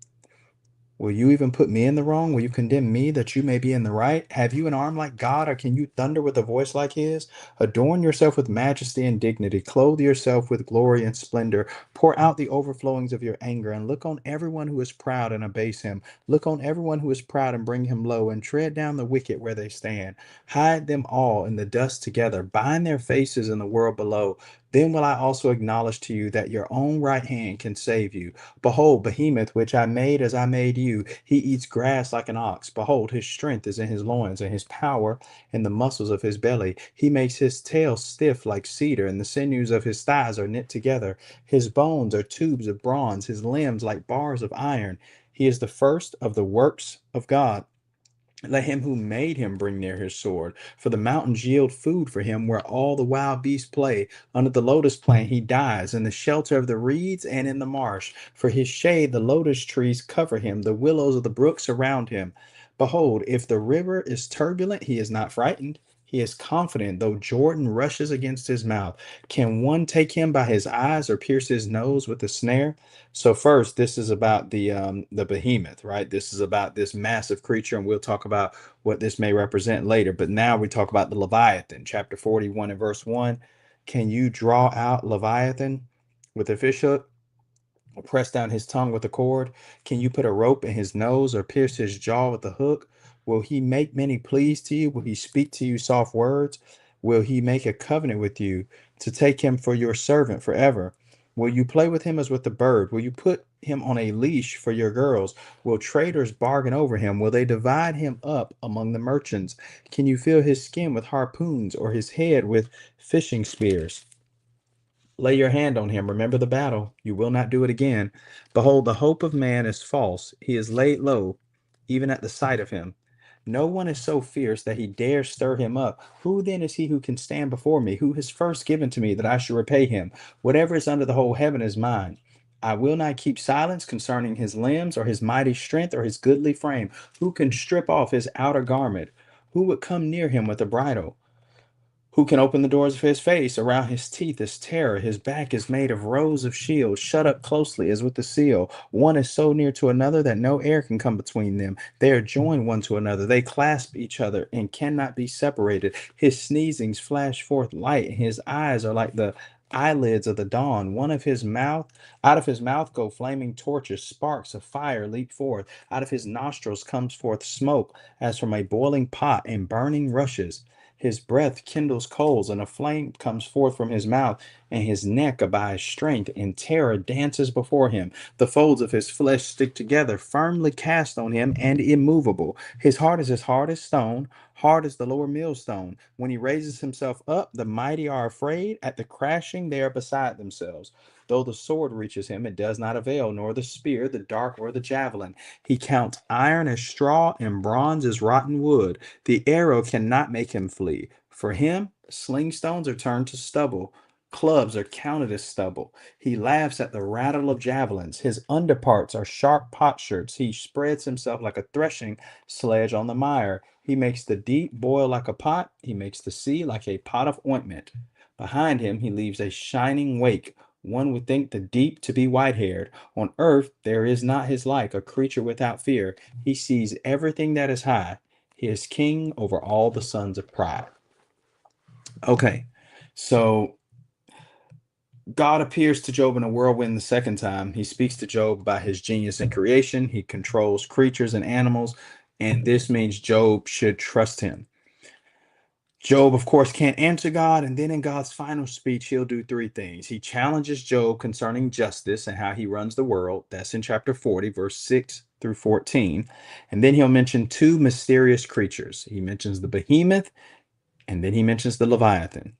Will you even put me in the wrong? Will you condemn me that you may be in the right? Have you an arm like God, or can you thunder with a voice like his? Adorn yourself with majesty and dignity. Clothe yourself with glory and splendor. Pour out the overflowings of your anger, and look on everyone who is proud and abase him. Look on everyone who is proud and bring him low, and tread down the wicked where they stand. Hide them all in the dust together. Bind their faces in the world below. Then will I also acknowledge to you that your own right hand can save you. Behold, Behemoth, which I made as I made you, he eats grass like an ox. Behold, his strength is in his loins, and his power in the muscles of his belly. He makes his tail stiff like cedar, and the sinews of his thighs are knit together. His bones are tubes of bronze, his limbs like bars of iron. He is the first of the works of God. Let him who made him bring near his sword, for the mountains yield food for him where all the wild beasts play. Under the lotus plant he dies, in the shelter of the reeds and in the marsh. For his shade the lotus trees cover him, the willows of the brook surround him. Behold, if the river is turbulent, he is not frightened. He is confident, though Jordan rushes against his mouth. Can one take him by his eyes or pierce his nose with a snare? So first, this is about the behemoth, right? This is about this massive creature, and we'll talk about what this may represent later. But now we talk about the Leviathan, chapter 41 and verse 1. Can you draw out Leviathan with a fish hook? Or press down his tongue with a cord? Can you put a rope in his nose or pierce his jaw with a hook? Will he make many pleas to you? Will he speak to you soft words? Will he make a covenant with you to take him for your servant forever? Will you play with him as with a bird? Will you put him on a leash for your girls? Will traders bargain over him? Will they divide him up among the merchants? Can you fill his skin with harpoons or his head with fishing spears? Lay your hand on him. Remember the battle. You will not do it again. Behold, the hope of man is false. He is laid low, even at the sight of him. No one is so fierce that he dares stir him up. Who then is he who can stand before me? Who has first given to me that I should repay him? Whatever is under the whole heaven is mine. I will not keep silence concerning his limbs or his mighty strength or his goodly frame. Who can strip off his outer garment? Who would come near him with a bridle? Who can open the doors of his face? Around his teeth is terror. His back is made of rows of shields, shut up closely as with a seal. One is so near to another that no air can come between them. They are joined one to another. They clasp each other and cannot be separated. His sneezings flash forth light, and his eyes are like the eyelids of the dawn. Out of his mouth go flaming torches. Sparks of fire leap forth. Out of his nostrils comes forth smoke as from a boiling pot and burning rushes. His breath kindles coals, and a flame comes forth from his mouth, and his neck abides strength, and terror dances before him. The folds of his flesh stick together, firmly cast on him, and immovable. His heart is as hard as stone, hard as the lower millstone. When he raises himself up, the mighty are afraid. At the crashing, they are beside themselves. Though the sword reaches him, it does not avail, nor the spear, the dart, or the javelin. He counts iron as straw, and bronze as rotten wood. The arrow cannot make him flee. For him, sling stones are turned to stubble. Clubs are counted as stubble. He laughs at the rattle of javelins. His underparts are sharp potsherds. He spreads himself like a threshing sledge on the mire. He makes the deep boil like a pot. He makes the sea like a pot of ointment. Behind him, he leaves a shining wake. One would think the deep to be white-haired. On earth there is not his like, a creature without fear. He sees everything that is high. He is king over all the sons of pride. Okay, so God appears to Job in a whirlwind the second time. He speaks to Job about his genius in creation. He controls creatures and animals, and this means Job should trust him. Job, of course, can't answer God, and then in God's final speech, he'll do three things. He challenges Job concerning justice and how he runs the world. That's in chapter 40, verse 6 through 14. And then he'll mention two mysterious creatures. He mentions the behemoth, and then he mentions the Leviathan.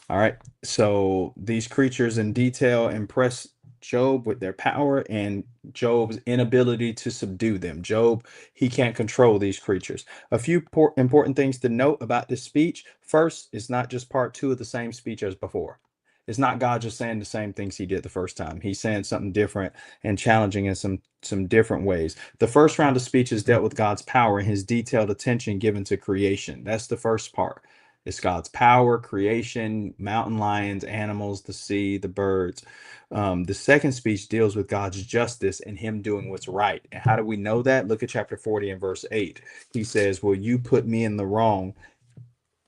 All right, so these creatures in detail impress Job with their power and Job's inability to subdue them. Job, he can't control these creatures. A few important things to note about this speech. First, it's not just part two of the same speech as before. It's not God just saying the same things he did the first time. He's saying something different and challenging in some different ways. The first round of speeches dealt with God's power and his detailed attention given to creation. That's the first part. It's God's power, creation, mountain lions, animals, the sea, the birds. The second speech deals with God's justice and him doing what's right. And how do we know that? Look at chapter 40 and verse 8. He says, will you put me in the wrong,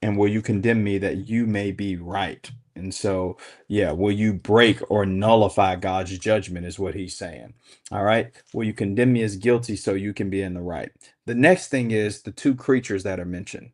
and will you condemn me that you may be right? And so, yeah, will you break or nullify God's judgment is what he's saying. All right. Will you condemn me as guilty so you can be in the right? The next thing is the two creatures that are mentioned.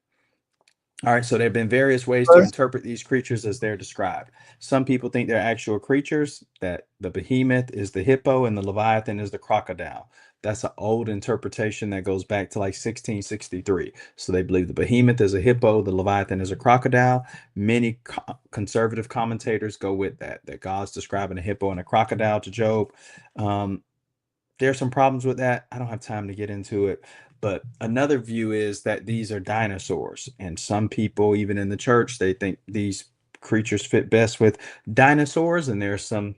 All right, so there have been various ways to interpret these creatures as they're described. Some people think they're actual creatures, that the behemoth is the hippo and the leviathan is the crocodile. That's an old interpretation that goes back to like 1663. So they believe the behemoth is a hippo, the leviathan is a crocodile. Many conservative commentators go with that God's describing a hippo and a crocodile to Job. There's some problems with that. I don't have time to get into it. But another view is that these are dinosaurs. And some people, even in the church, they think these creatures fit best with dinosaurs. And there are some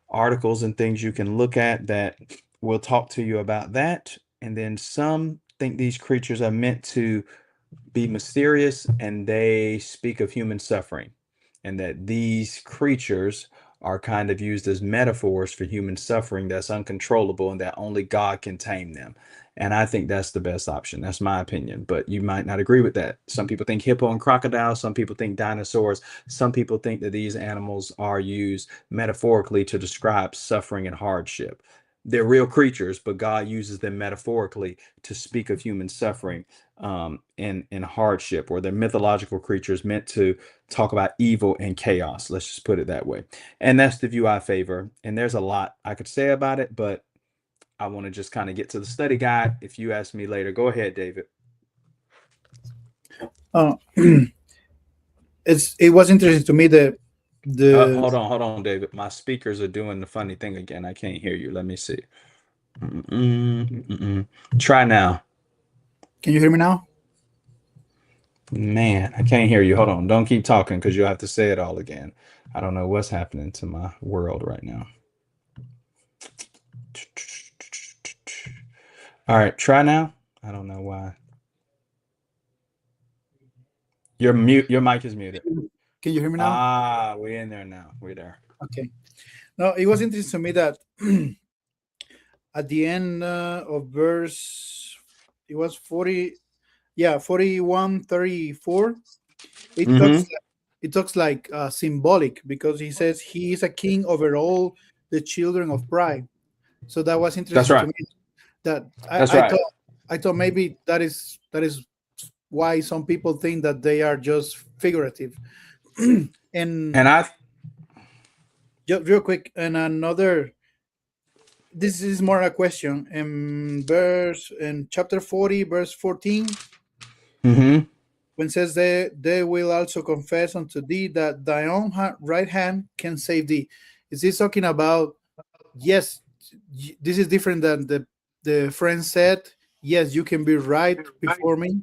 articles and things you can look at that will talk to you about that. And then some think these creatures are meant to be mysterious and they speak of human suffering. And that these creatures are kind of used as metaphors for human suffering that's uncontrollable and that only God can tame them. And I think that's the best option. That's my opinion, but you might not agree with that. Some people think hippo and crocodile. Some people think dinosaurs. Some people think that these animals are used metaphorically to describe suffering and hardship. They're real creatures, but God uses them metaphorically to speak of human suffering and hardship, or they're mythological creatures meant to talk about evil and chaos. Let's just put it that way. And that's the view I favor. And there's a lot I could say about it, but I want to just kind of get to the study guide. If you ask me later, go ahead, David. It was interesting to me the hold on, David. My speakers are doing the funny thing again. I can't hear you. Let me see. Try now. Can you hear me now? Man, I can't hear you. Hold on. Don't keep talking because you'll have to say it all again. I don't know what's happening to my world right now. All right, try now. I don't know why. You're mute. Your mic is muted. Can you hear me now? Ah, we're in there now. We're there. Okay. No, it was interesting to me that at the end of verse, it was 41:34. It talks like symbolic, because he says he is a king over all the children of pride. So that was interesting. That's right. To me. That That's right. I thought maybe that is why some people think that they are just figurative. and I just real quick, and another. This is more a question. In chapter 40, verse 14, when it says they will also confess unto thee that thy own right hand can save thee. Is this talking about, yes, this is different than the friend said, yes, you can be right before me?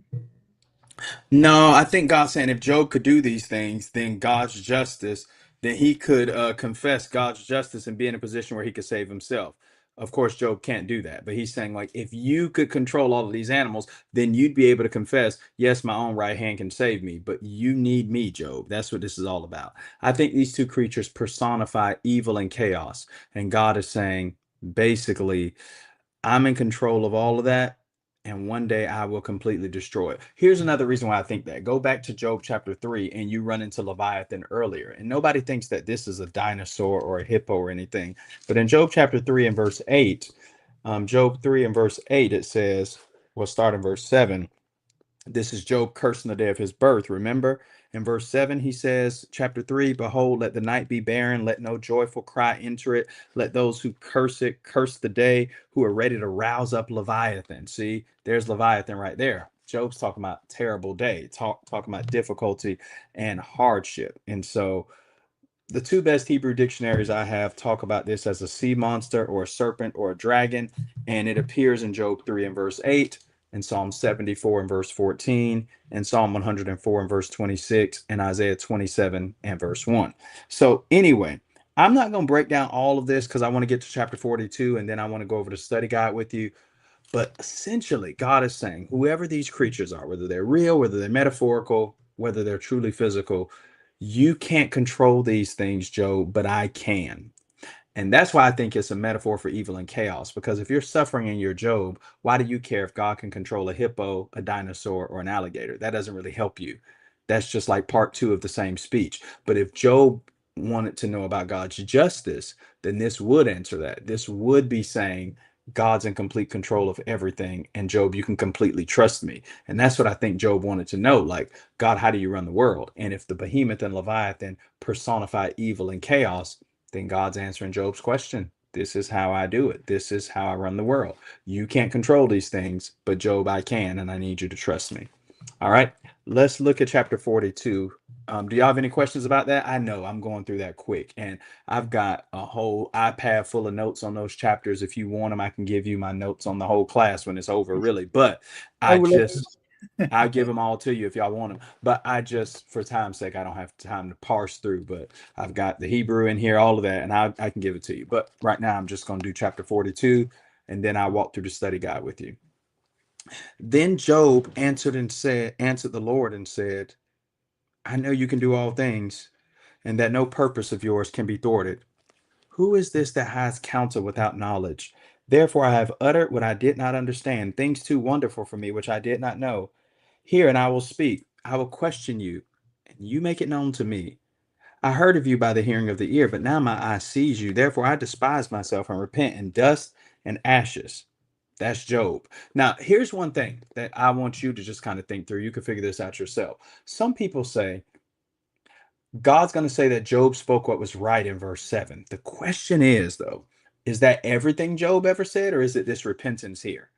No, I think God's saying if Job could do these things, then God's justice, then he could confess God's justice and be in a position where he could save himself. Of course, Job can't do that, but he's saying, like, if you could control all of these animals, then you'd be able to confess, yes, my own right hand can save me, but you need me, Job. That's what this is all about. I think these two creatures personify evil and chaos, and God is saying, basically, I'm in control of all of that, and one day I will completely destroy it. Here's another reason why I think that. Go back to Job chapter 3, and you run into Leviathan earlier. And nobody thinks that this is a dinosaur or a hippo or anything. But in Job chapter 3 and verse 8, Job 3 and verse 8, it says, we'll start in verse 7. This is Job cursing the day of his birth. Remember, in verse 7, he says, chapter 3, behold, let the night be barren, let no joyful cry enter it. Let those who curse it curse the day, who are ready to rouse up Leviathan. See, there's Leviathan right there. Job's talking about terrible day, talking about difficulty and hardship. And so the two best Hebrew dictionaries I have talk about this as a sea monster or a serpent or a dragon, and it appears in Job 3 and verse 8, in Psalm 74 and verse 14, and Psalm 104 and verse 26, and Isaiah 27 and verse 1. So anyway, I'm not going to break down all of this because I want to get to chapter 42, and then I want to go over the study guide with you. But essentially, God is saying, whoever these creatures are, whether they're real, whether they're metaphorical, whether they're truly physical, you can't control these things, Job, but I can. And that's why I think it's a metaphor for evil and chaos, because if you're suffering in your Job, why do you care if God can control a hippo, a dinosaur, or an alligator? That doesn't really help you. That's just like part 2 of the same speech. But if Job wanted to know about God's justice, then this would answer that. This would be saying God's in complete control of everything. And Job, you can completely trust me. And that's what I think Job wanted to know. Like, God, how do you run the world? And if the behemoth and Leviathan personify evil and chaos, then God's answering Job's question. This is how I do it. This is how I run the world. You can't control these things, but Job, I can, and I need you to trust me. All right, let's look at chapter 42. Do y'all have any questions about that? I know I'm going through that quick, and I've got a whole iPad full of notes on those chapters. If you want them, I can give you my notes on the whole class when it's over, really. But I I would just, I'll give them all to you if y'all want them. But I just, for time's sake, I don't have time to parse through. But I've got the Hebrew in here, all of that, and I can give it to you. But right now, I'm just going to do chapter 42, and then I'll walk through the study guide with you. Then Job answered the Lord and said, I know you can do all things, and that no purpose of yours can be thwarted. Who is this that has counsel without knowledge? Therefore I have uttered what I did not understand, things too wonderful for me, which I did not know. Hear, and I will speak. I will question you, and you make it known to me. I heard of you by the hearing of the ear, but now my eye sees you. Therefore I despise myself and repent in dust and ashes. That's Job. Now, here's one thing that I want you to just kind of think through. You can figure this out yourself. Some people say God's going to say that Job spoke what was right in verse 7. The question is, though, is that everything Job ever said, or is it this repentance here?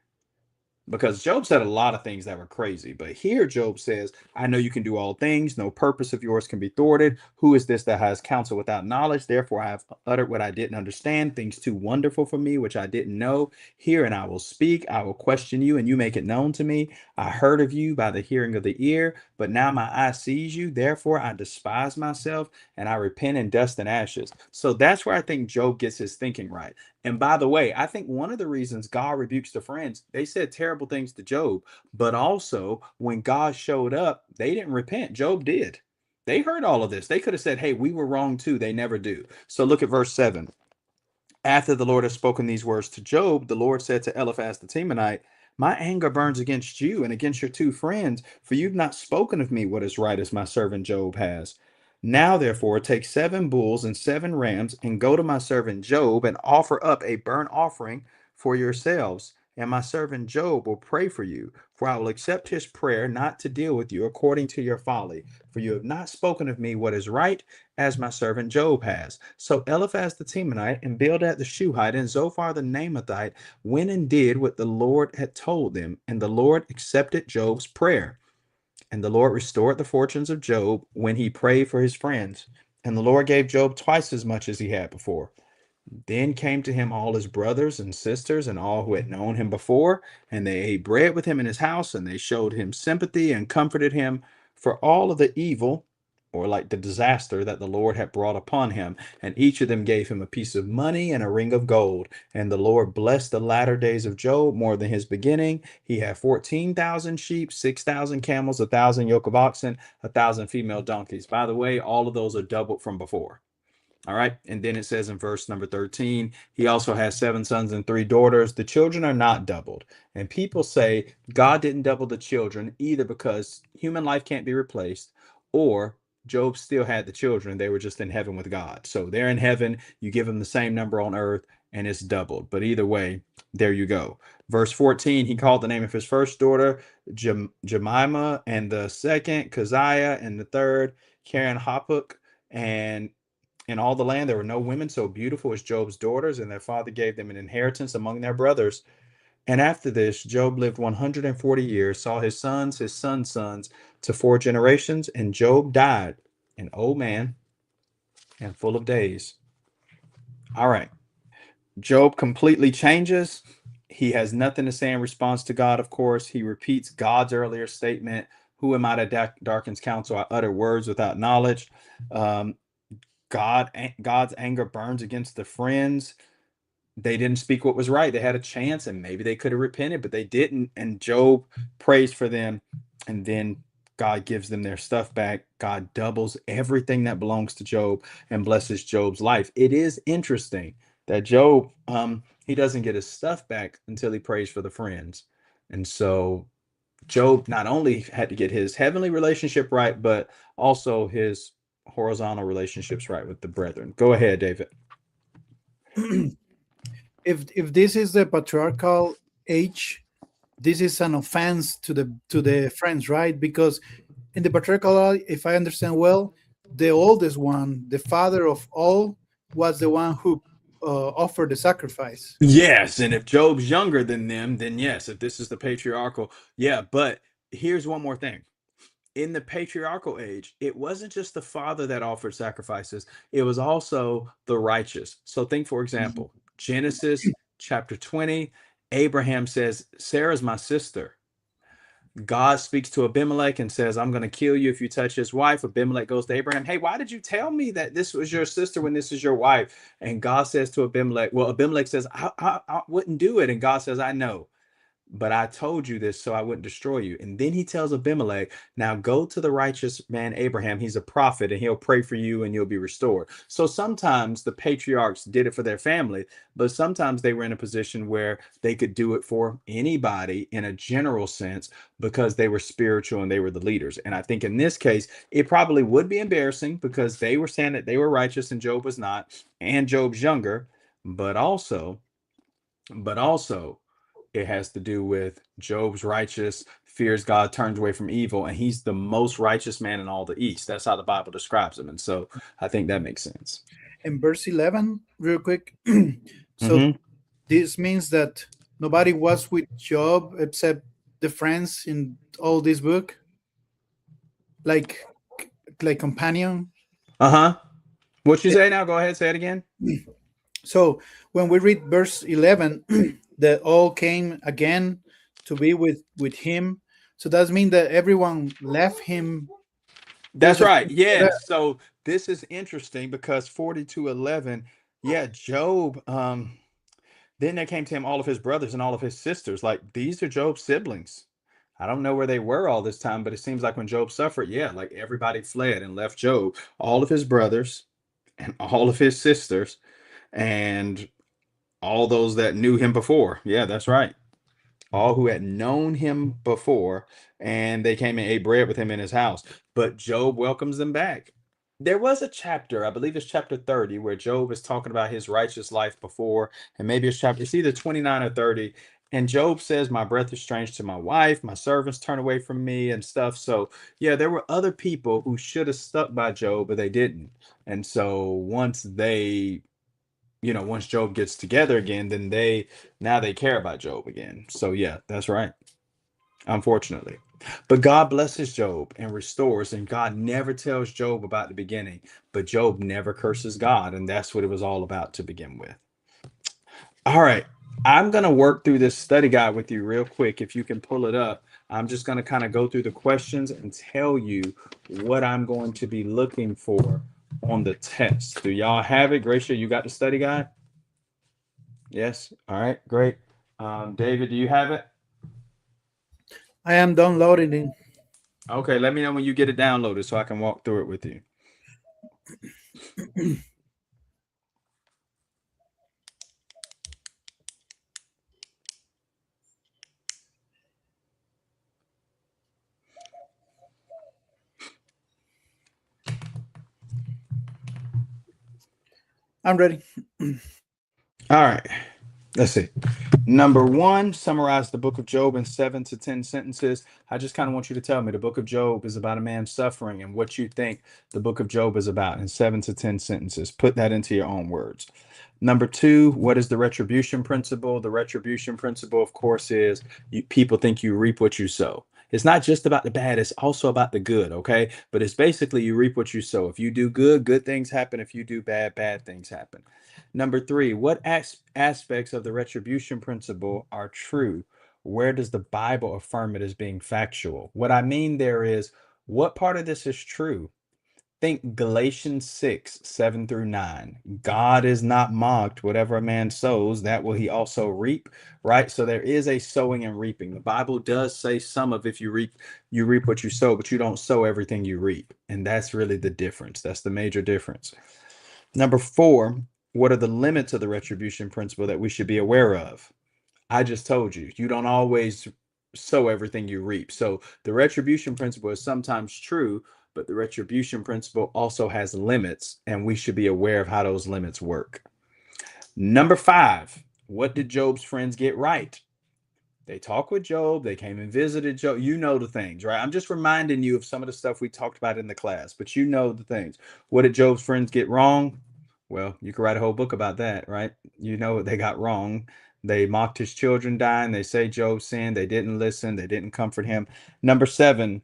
Because Job said a lot of things that were crazy, but here Job says, I know you can do all things. No purpose of yours can be thwarted. Who is this that has counsel without knowledge? Therefore I have uttered what I didn't understand, things too wonderful for me, which I didn't know. Hear, and I will speak. I will question you, and you make it known to me. I heard of you by the hearing of the ear, but now my eye sees you. Therefore I despise myself, and I repent in dust and ashes. So that's where I think Job gets his thinking right. And by the way, I think one of the reasons God rebukes the friends, they said terrible things to Job, but also when God showed up, they didn't repent. Job did. They heard all of this. They could have said, hey, we were wrong too. They never do. So look at verse 7. After the Lord had spoken these words to Job, the Lord said to Eliphaz the Temanite, my anger burns against you and against your two friends, for you've not spoken of me what is right as my servant Job has. Now, therefore, take 7 bulls and 7 rams, and go to my servant Job, and offer up a burnt offering for yourselves. And my servant Job will pray for you, for I will accept his prayer not to deal with you according to your folly. For you have not spoken of me what is right, as my servant Job has. So Eliphaz the Temanite, and Bildad the Shuhite, and Zophar the Naamathite went and did what the Lord had told them, and the Lord accepted Job's prayer. And the Lord restored the fortunes of Job when he prayed for his friends. And the Lord gave Job twice as much as he had before. Then came to him all his brothers and sisters and all who had known him before, and they ate bread with him in his house, and they showed him sympathy and comforted him for all of the evil, or like the disaster that the Lord had brought upon him. And each of them gave him a piece of money and a ring of gold. And the Lord blessed the latter days of Job more than his beginning. He had 14,000 sheep, 6,000 camels, 1,000 yoke of oxen, 1,000 female donkeys. By the way, all of those are doubled from before. All right. And then it says in verse number 13, he also has 7 sons and 3 daughters. The children are not doubled. And people say God didn't double the children either because human life can't be replaced, or Job still had the children. They were just in heaven with God. So they're in heaven. You give them the same number on earth and it's doubled. But either way, there you go. Verse 14, he called the name of his first daughter Jemimah, and the second Keziah, and the third Karen Hapuk. And in all the land there were no women so beautiful as Job's daughters, and their father gave them an inheritance among their brothers. And after this, Job lived 140 years, saw his sons, his sons' sons, to 4 generations, and Job died, an old man and full of days. All right. Job completely changes. He has nothing to say in response to God, of course. He repeats God's earlier statement, who am I that darkens counsel? I utter words without knowledge. God's anger burns against the friends. They didn't speak what was right. They had a chance, and maybe they could have repented, but they didn't. And Job prays for them, and then God gives them their stuff back. God doubles everything that belongs to Job and blesses Job's life. It is interesting that Job, he doesn't get his stuff back until he prays for the friends. And so Job not only had to get his heavenly relationship right, but also his horizontal relationships right with the brethren. Go ahead, David. if this is the patriarchal age, this is an offense to the friends, right? Because in the patriarchal, if I understand well, the oldest one, the father of all, was the one who offered the sacrifice. Yes, and if Job's younger than them, then yes, if this is the patriarchal, yeah. But here's one more thing. In the patriarchal age, it wasn't just the father that offered sacrifices, it was also the righteous. So think, for example, Genesis chapter 20, Abraham says, Sarah's my sister. God speaks to Abimelech and says, I'm going to kill you if you touch his wife. Abimelech goes to Abraham, hey, why did you tell me that this was your sister when this is your wife? And God says to Abimelech, well, Abimelech says, I wouldn't do it. And God says, I know, but I told you this so I wouldn't destroy you. And then he tells Abimelech, now go to the righteous man Abraham. He's a prophet and he'll pray for you and you'll be restored. So sometimes the patriarchs did it for their family, but sometimes they were in a position where they could do it for anybody in a general sense because they were spiritual and they were the leaders. And I think in this case, it probably would be embarrassing because they were saying that they were righteous and Job was not, and Job's younger, but also, it has to do with Job's righteous, fears God, turns away from evil, and he's the most righteous man in all the East. That's how the Bible describes him. And so I think that makes sense. In verse 11, real quick. So Mhm. this means that nobody was with Job except the friends in all this book, like companion. Uh-huh. What you say now? Go ahead, say it again. So when we read verse 11, they all came again to be with him. So that means that everyone left him. That's Just- right. Yeah. So this is interesting because 42:11, yeah, Job, then there came to him all of his brothers and all of his sisters. Like these are Job's siblings. I don't know where they were all this time, but it seems like when Job suffered, yeah, like everybody fled and left Job, all of his brothers and all of his sisters and all those that knew him before. Yeah, that's right. All who had known him before, and they came and ate bread with him in his house. But Job welcomes them back. There was a chapter, I believe it's chapter 30, where Job is talking about his righteous life before, and maybe it's either 29 or 30. And Job says, my breath is strange to my wife, my servants turn away from me and stuff. So, yeah, there were other people who should have stuck by Job, but they didn't. And so once Job gets together again, then they care about Job again. So yeah, that's right. Unfortunately. But God blesses Job and restores, and God never tells Job about the beginning, but Job never curses God, and that's what it was all about to begin with. All right. I'm going to work through this study guide with you real quick. If you can pull it up, I'm just going to kind of go through the questions and tell you what I'm going to be looking for on the test. Do y'all have it? Gracia, you got the study guide? Yes. All right, great. David, do you have it? I am downloading it. Okay, let me know when you get it downloaded so I can walk through it with you. I'm ready. All right. Let's see. Number one, summarize the book of Job in 7 to 10 sentences. I just kind of want you to tell me the book of Job is about a man suffering and what you think the book of Job is about in 7 to 10 sentences. Put that into your own words. Number two, what is the retribution principle? The retribution principle, of course, is people think you reap what you sow. It's not just about the bad, it's also about the good, okay? But it's basically you reap what you sow. If you do good, good things happen. If you do bad, bad things happen. Number three, what aspects of the retribution principle are true? Where does the Bible affirm it as being factual? What I mean there is, what part of this is true? Think Galatians 6, 7 through 9. God is not mocked. Whatever a man sows, that will he also reap, right? So there is a sowing and reaping. The Bible does say some of if you reap what you sow, but you don't sow everything you reap. And that's really the difference. That's the major difference. Number four, what are the limits of the retribution principle that we should be aware of? I just told you, you don't always sow everything you reap. So the retribution principle is sometimes true, but the retribution principle also has limits, and we should be aware of how those limits work. Number five, What did Job's friends get right? They talked with Job. They came and visited Job. You know the things, right? I'm just reminding you of some of the stuff we talked about in the class, but you know the things. What did Job's friends get wrong? Well, you could write a whole book about that, right? You know what they got wrong. They mocked his children dying. They say Job sinned. They didn't listen. They didn't comfort him. Number 7,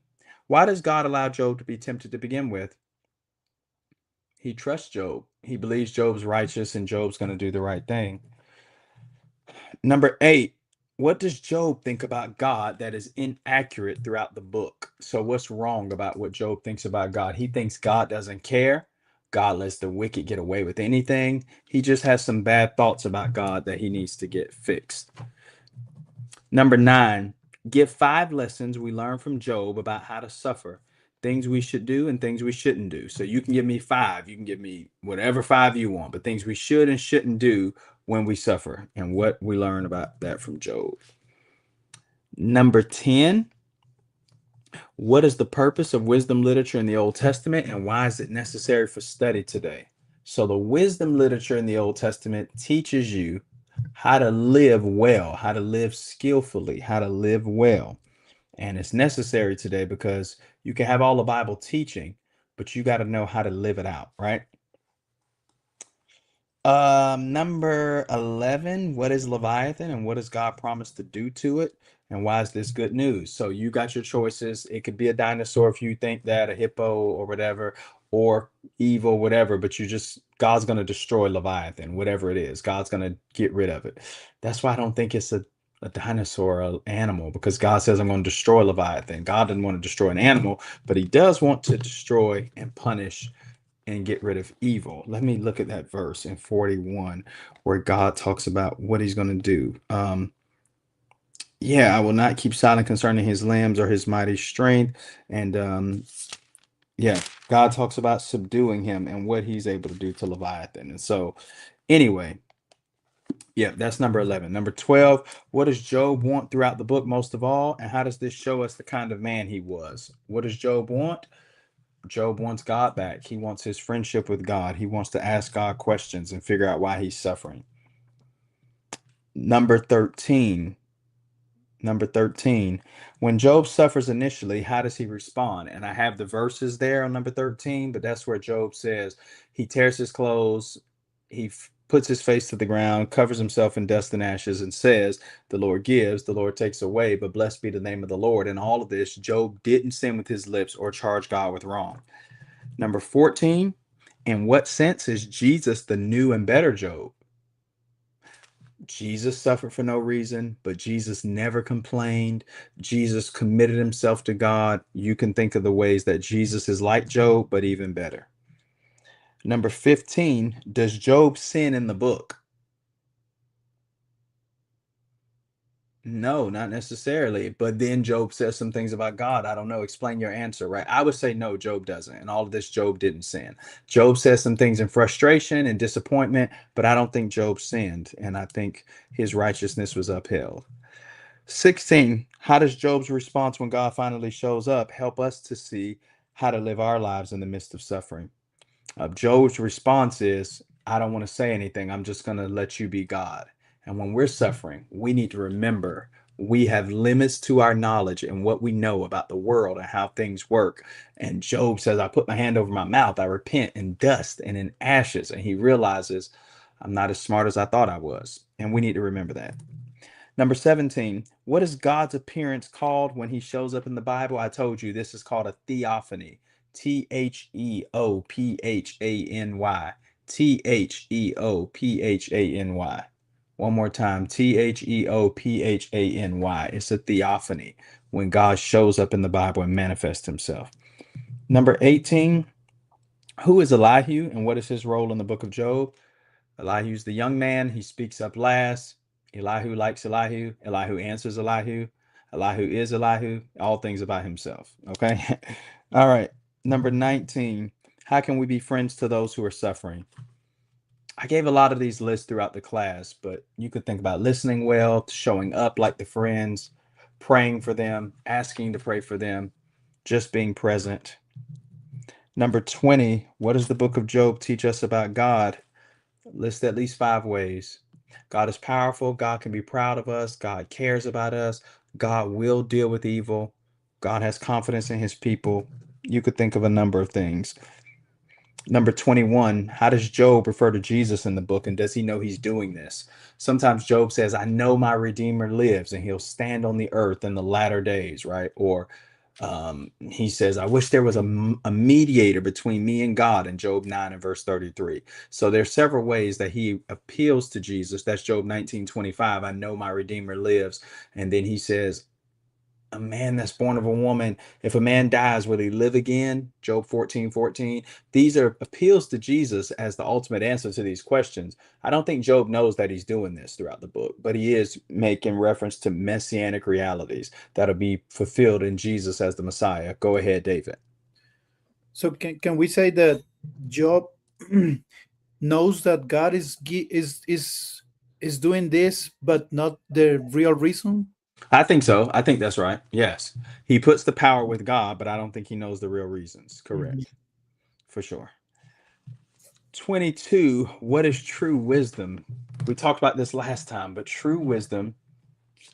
why does God allow Job to be tempted to begin with? He trusts Job. He believes Job's righteous and Job's going to do the right thing. Number 8, what does Job think about God that is inaccurate throughout the book? So what's wrong about what Job thinks about God? He thinks God doesn't care. God lets the wicked get away with anything. He just has some bad thoughts about God that he needs to get fixed. Number 9, give 5 lessons we learn from Job about how to suffer, things we should do and things we shouldn't do. So you can give me 5. You can give me whatever 5 you want, but things we should and shouldn't do when we suffer and what we learn about that from Job. Number 10, what is the purpose of wisdom literature in the Old Testament and why is it necessary for study today? So the wisdom literature in the Old Testament teaches you how to live well, how to live skillfully, how to live well. And it's necessary today because you can have all the Bible teaching, but you got to know how to live it out, right? Number 11, what is Leviathan and what does God promise to do to it? And why is this good news? So you got your choices. It could be a dinosaur if you think that, a hippo or whatever, or evil, whatever, but God's going to destroy Leviathan, whatever it is. God's going to get rid of it. That's why I don't think it's a dinosaur, an animal, because God says I'm going to destroy Leviathan. God didn't want to destroy an animal, but he does want to destroy and punish and get rid of evil. Let me look at that verse in 41 where God talks about what he's going to do. I will not keep silent concerning his limbs or his mighty strength. And God talks about subduing him and what he's able to do to Leviathan. And so anyway, that's number 11. Number 12, what does Job want throughout the book most of all? And how does this show us the kind of man he was? What does Job want? Job wants God back. He wants his friendship with God. He wants to ask God questions and figure out why he's suffering. Number 13, when Job suffers initially, how does he respond? And I have the verses there on number 13, but that's where Job says he tears his clothes, he puts his face to the ground, covers himself in dust and ashes, and says, the Lord gives, the Lord takes away, but blessed be the name of the Lord. And all of this, Job didn't sin with his lips or charge God with wrong. Number 14, in what sense is Jesus the new and better Job? Jesus suffered for no reason, but Jesus never complained. Jesus committed himself to God. You can think of the ways that Jesus is like Job, but even better. Number 15, does Job sin in the book? No, not necessarily. But then Job says some things about God. I don't know. Explain your answer, right? I would say no, Job doesn't. And all of this, Job didn't sin. Job says some things in frustration and disappointment, but I don't think Job sinned. And I think his righteousness was upheld. 16, how does Job's response when God finally shows up help us to see how to live our lives in the midst of suffering? Job's response is, I don't want to say anything. I'm just going to let you be God. And when we're suffering, we need to remember we have limits to our knowledge and what we know about the world and how things work. And Job says, I put my hand over my mouth. I repent in dust and in ashes. And he realizes I'm not as smart as I thought I was. And we need to remember that. Number 17, what is God's appearance called when he shows up in the Bible? I told you this is called a theophany. Theophany. Theophany. One more time. Theophany. It's a theophany when God shows up in the Bible and manifests himself. Number 18, who is Elihu and what is his role in the book of Job? Elihu's the young man. He speaks up last. Elihu likes Elihu. Elihu answers Elihu. Elihu is Elihu. All things about himself. Okay. All right. Number 19, how can we be friends to those who are suffering? I gave a lot of these lists throughout the class, but you could think about listening well, showing up like the friends, praying for them, asking to pray for them, just being present. Number 20, what does the book of Job teach us about God? List at least 5 ways. God is powerful. God can be proud of us. God cares about us. God will deal with evil. God has confidence in his people. You could think of a number of things. Number 21, how does Job refer to Jesus in the book, and does he know he's doing this? Sometimes Job says, I know my Redeemer lives and he'll stand on the earth in the latter days, right? Or he says, I wish there was a mediator between me and God in Job 9 and verse 33. So there's several ways that he appeals to Jesus. That's Job 19:25. I know my Redeemer lives. And then he says, a man that's born of a woman, if a man dies, will he live again? Job 14:14. These are appeals to Jesus as the ultimate answer to these questions. I don't think Job knows that he's doing this throughout the book, but he is making reference to messianic realities that'll be fulfilled in Jesus as the Messiah. Go ahead, David. So can we say that Job knows that God is doing this, but not the real reason? I think so. I think that's right. Yes. He puts the power with God, but I don't think he knows the real reasons. Correct. For sure. 22, what is true wisdom? We talked about this last time, but true wisdom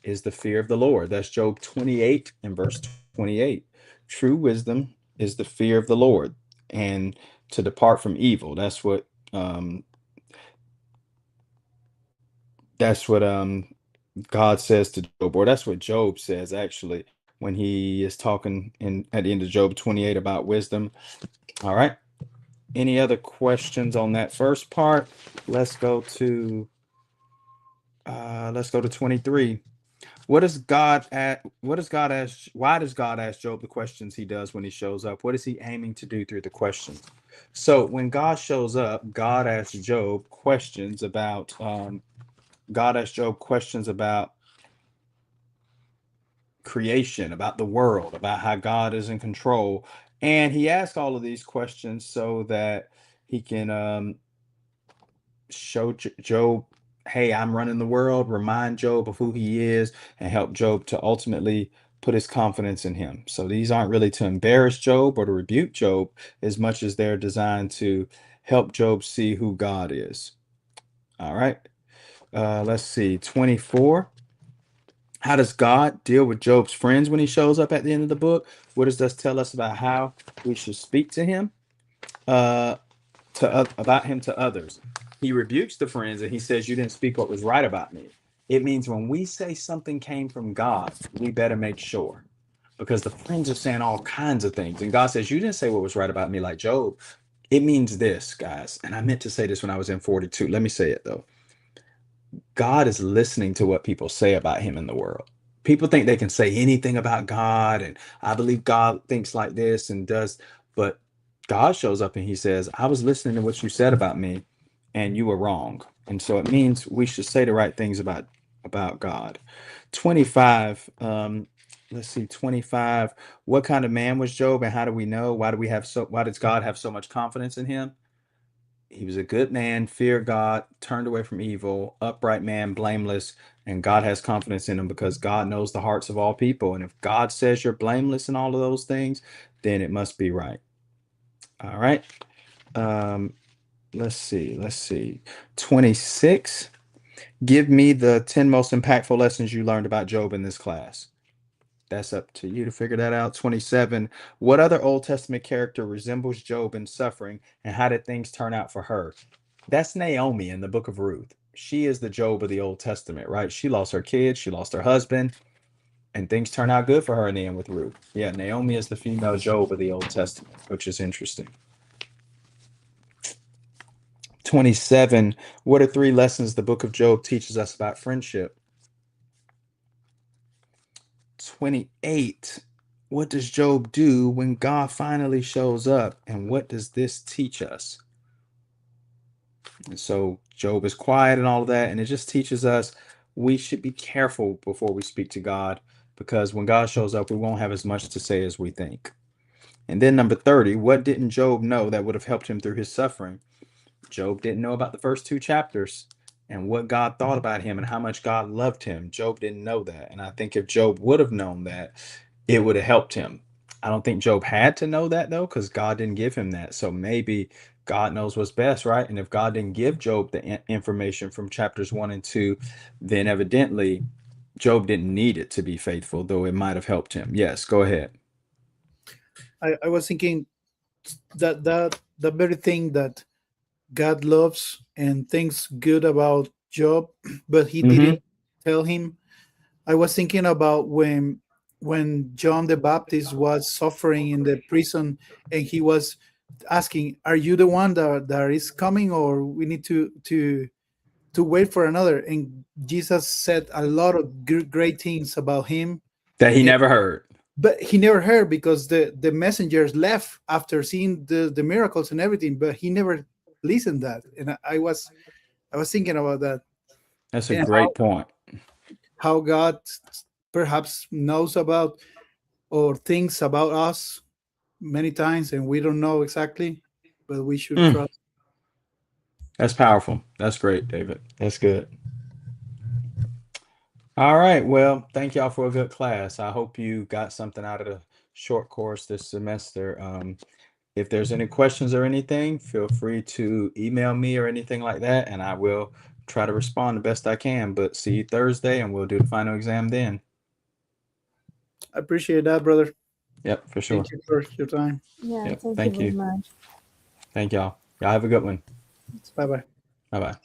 is the fear of the Lord. That's Job 28 and verse 28. True wisdom is the fear of the Lord and to depart from evil. That's what God says to Job, or that's what Job says actually when he is talking at the end of Job 28 about wisdom. All right. Any other questions on that first part? Let's go to 23. Why does God ask Job the questions he does when he shows up? What is he aiming to do through the questions? So when God shows up, God asks Job questions about creation, about the world, about how God is in control. And he asks all of these questions so that he can show Job, hey, I'm running the world, remind Job of who he is, and help Job to ultimately put his confidence in him. So these aren't really to embarrass Job or to rebuke Job as much as they're designed to help Job see who God is. All right. Let's see, 24. How does God deal with Job's friends when he shows up at the end of the book? What does this tell us about how we should speak to him, about him to others? He rebukes the friends and he says, you didn't speak what was right about me. It means when we say something came from God, we better make sure, because the friends are saying all kinds of things. And God says, you didn't say what was right about me like Job. It means this, guys. And I meant to say this when I was in 42. Let me say it though. God is listening to what people say about him in the world. People think they can say anything about God, and I believe God thinks like this and does, but God shows up and he says, I was listening to what you said about me and you were wrong. And so it means we should say the right things about God. 25, let's see, 25. What kind of man was Job and how do we know? Why does God have so much confidence in him? He was a good man, feared God, turned away from evil, upright man, blameless, and God has confidence in him because God knows the hearts of all people. And if God says you're blameless in all of those things, then it must be right. All right. Let's see. 26. Give me the 10 most impactful lessons you learned about Job in this class. That's up to you to figure that out. 27. What other Old Testament character resembles Job in suffering, and how did things turn out for her? That's Naomi in the book of Ruth. She is the Job of the Old Testament, right? She lost her kids, she lost her husband, and things turn out good for her in the end with Ruth. Yeah, Naomi is the female Job of the Old Testament, which is interesting. 27. What are 3 lessons the book of Job teaches us about friendship? 28. What does Job do when God finally shows up, and what does this teach us? And so Job is quiet and all of that, and it just teaches us we should be careful before we speak to God, because when God shows up, we won't have as much to say as we think. And then number 30, what didn't Job know that would have helped him through his suffering? Job didn't know about the first 2 chapters and what God thought about him and how much God loved him. Job didn't know that. And I think if Job would have known that, it would have helped him. I don't think Job had to know that though, because God didn't give him that. So maybe God knows what's best, right? And if God didn't give Job the information from chapters 1 and 2, then evidently Job didn't need it to be faithful, though it might have helped him. Yes, go ahead. I was thinking that the very thing that God loves and thinks good about Job, but he didn't tell him. I was thinking about when John the Baptist was suffering in the prison, and he was asking, "Are you the one that is coming, or we need to wait for another?" And Jesus said a lot of great things about him, That he never heard. but he never heard because the messengers left after seeing the miracles and everything, but he never listened that. And I was thinking about that. That's a And great point. how God perhaps knows about or thinks about us many times, and we don't know exactly, but we should trust. That's powerful. That's great, David. That's good. All right. Well, thank y'all for a good class. I hope you got something out of the short course this semester. If there's any questions or anything, feel free to email me or anything like that, and I will try to respond the best I can. But see you Thursday, and we'll do the final exam then. I appreciate that, brother. Yep, for sure. Thank you for your time. Yeah, Yep, thank thank you very you. much. Thank y'all. Y'all have a good one. Bye bye. Bye-bye.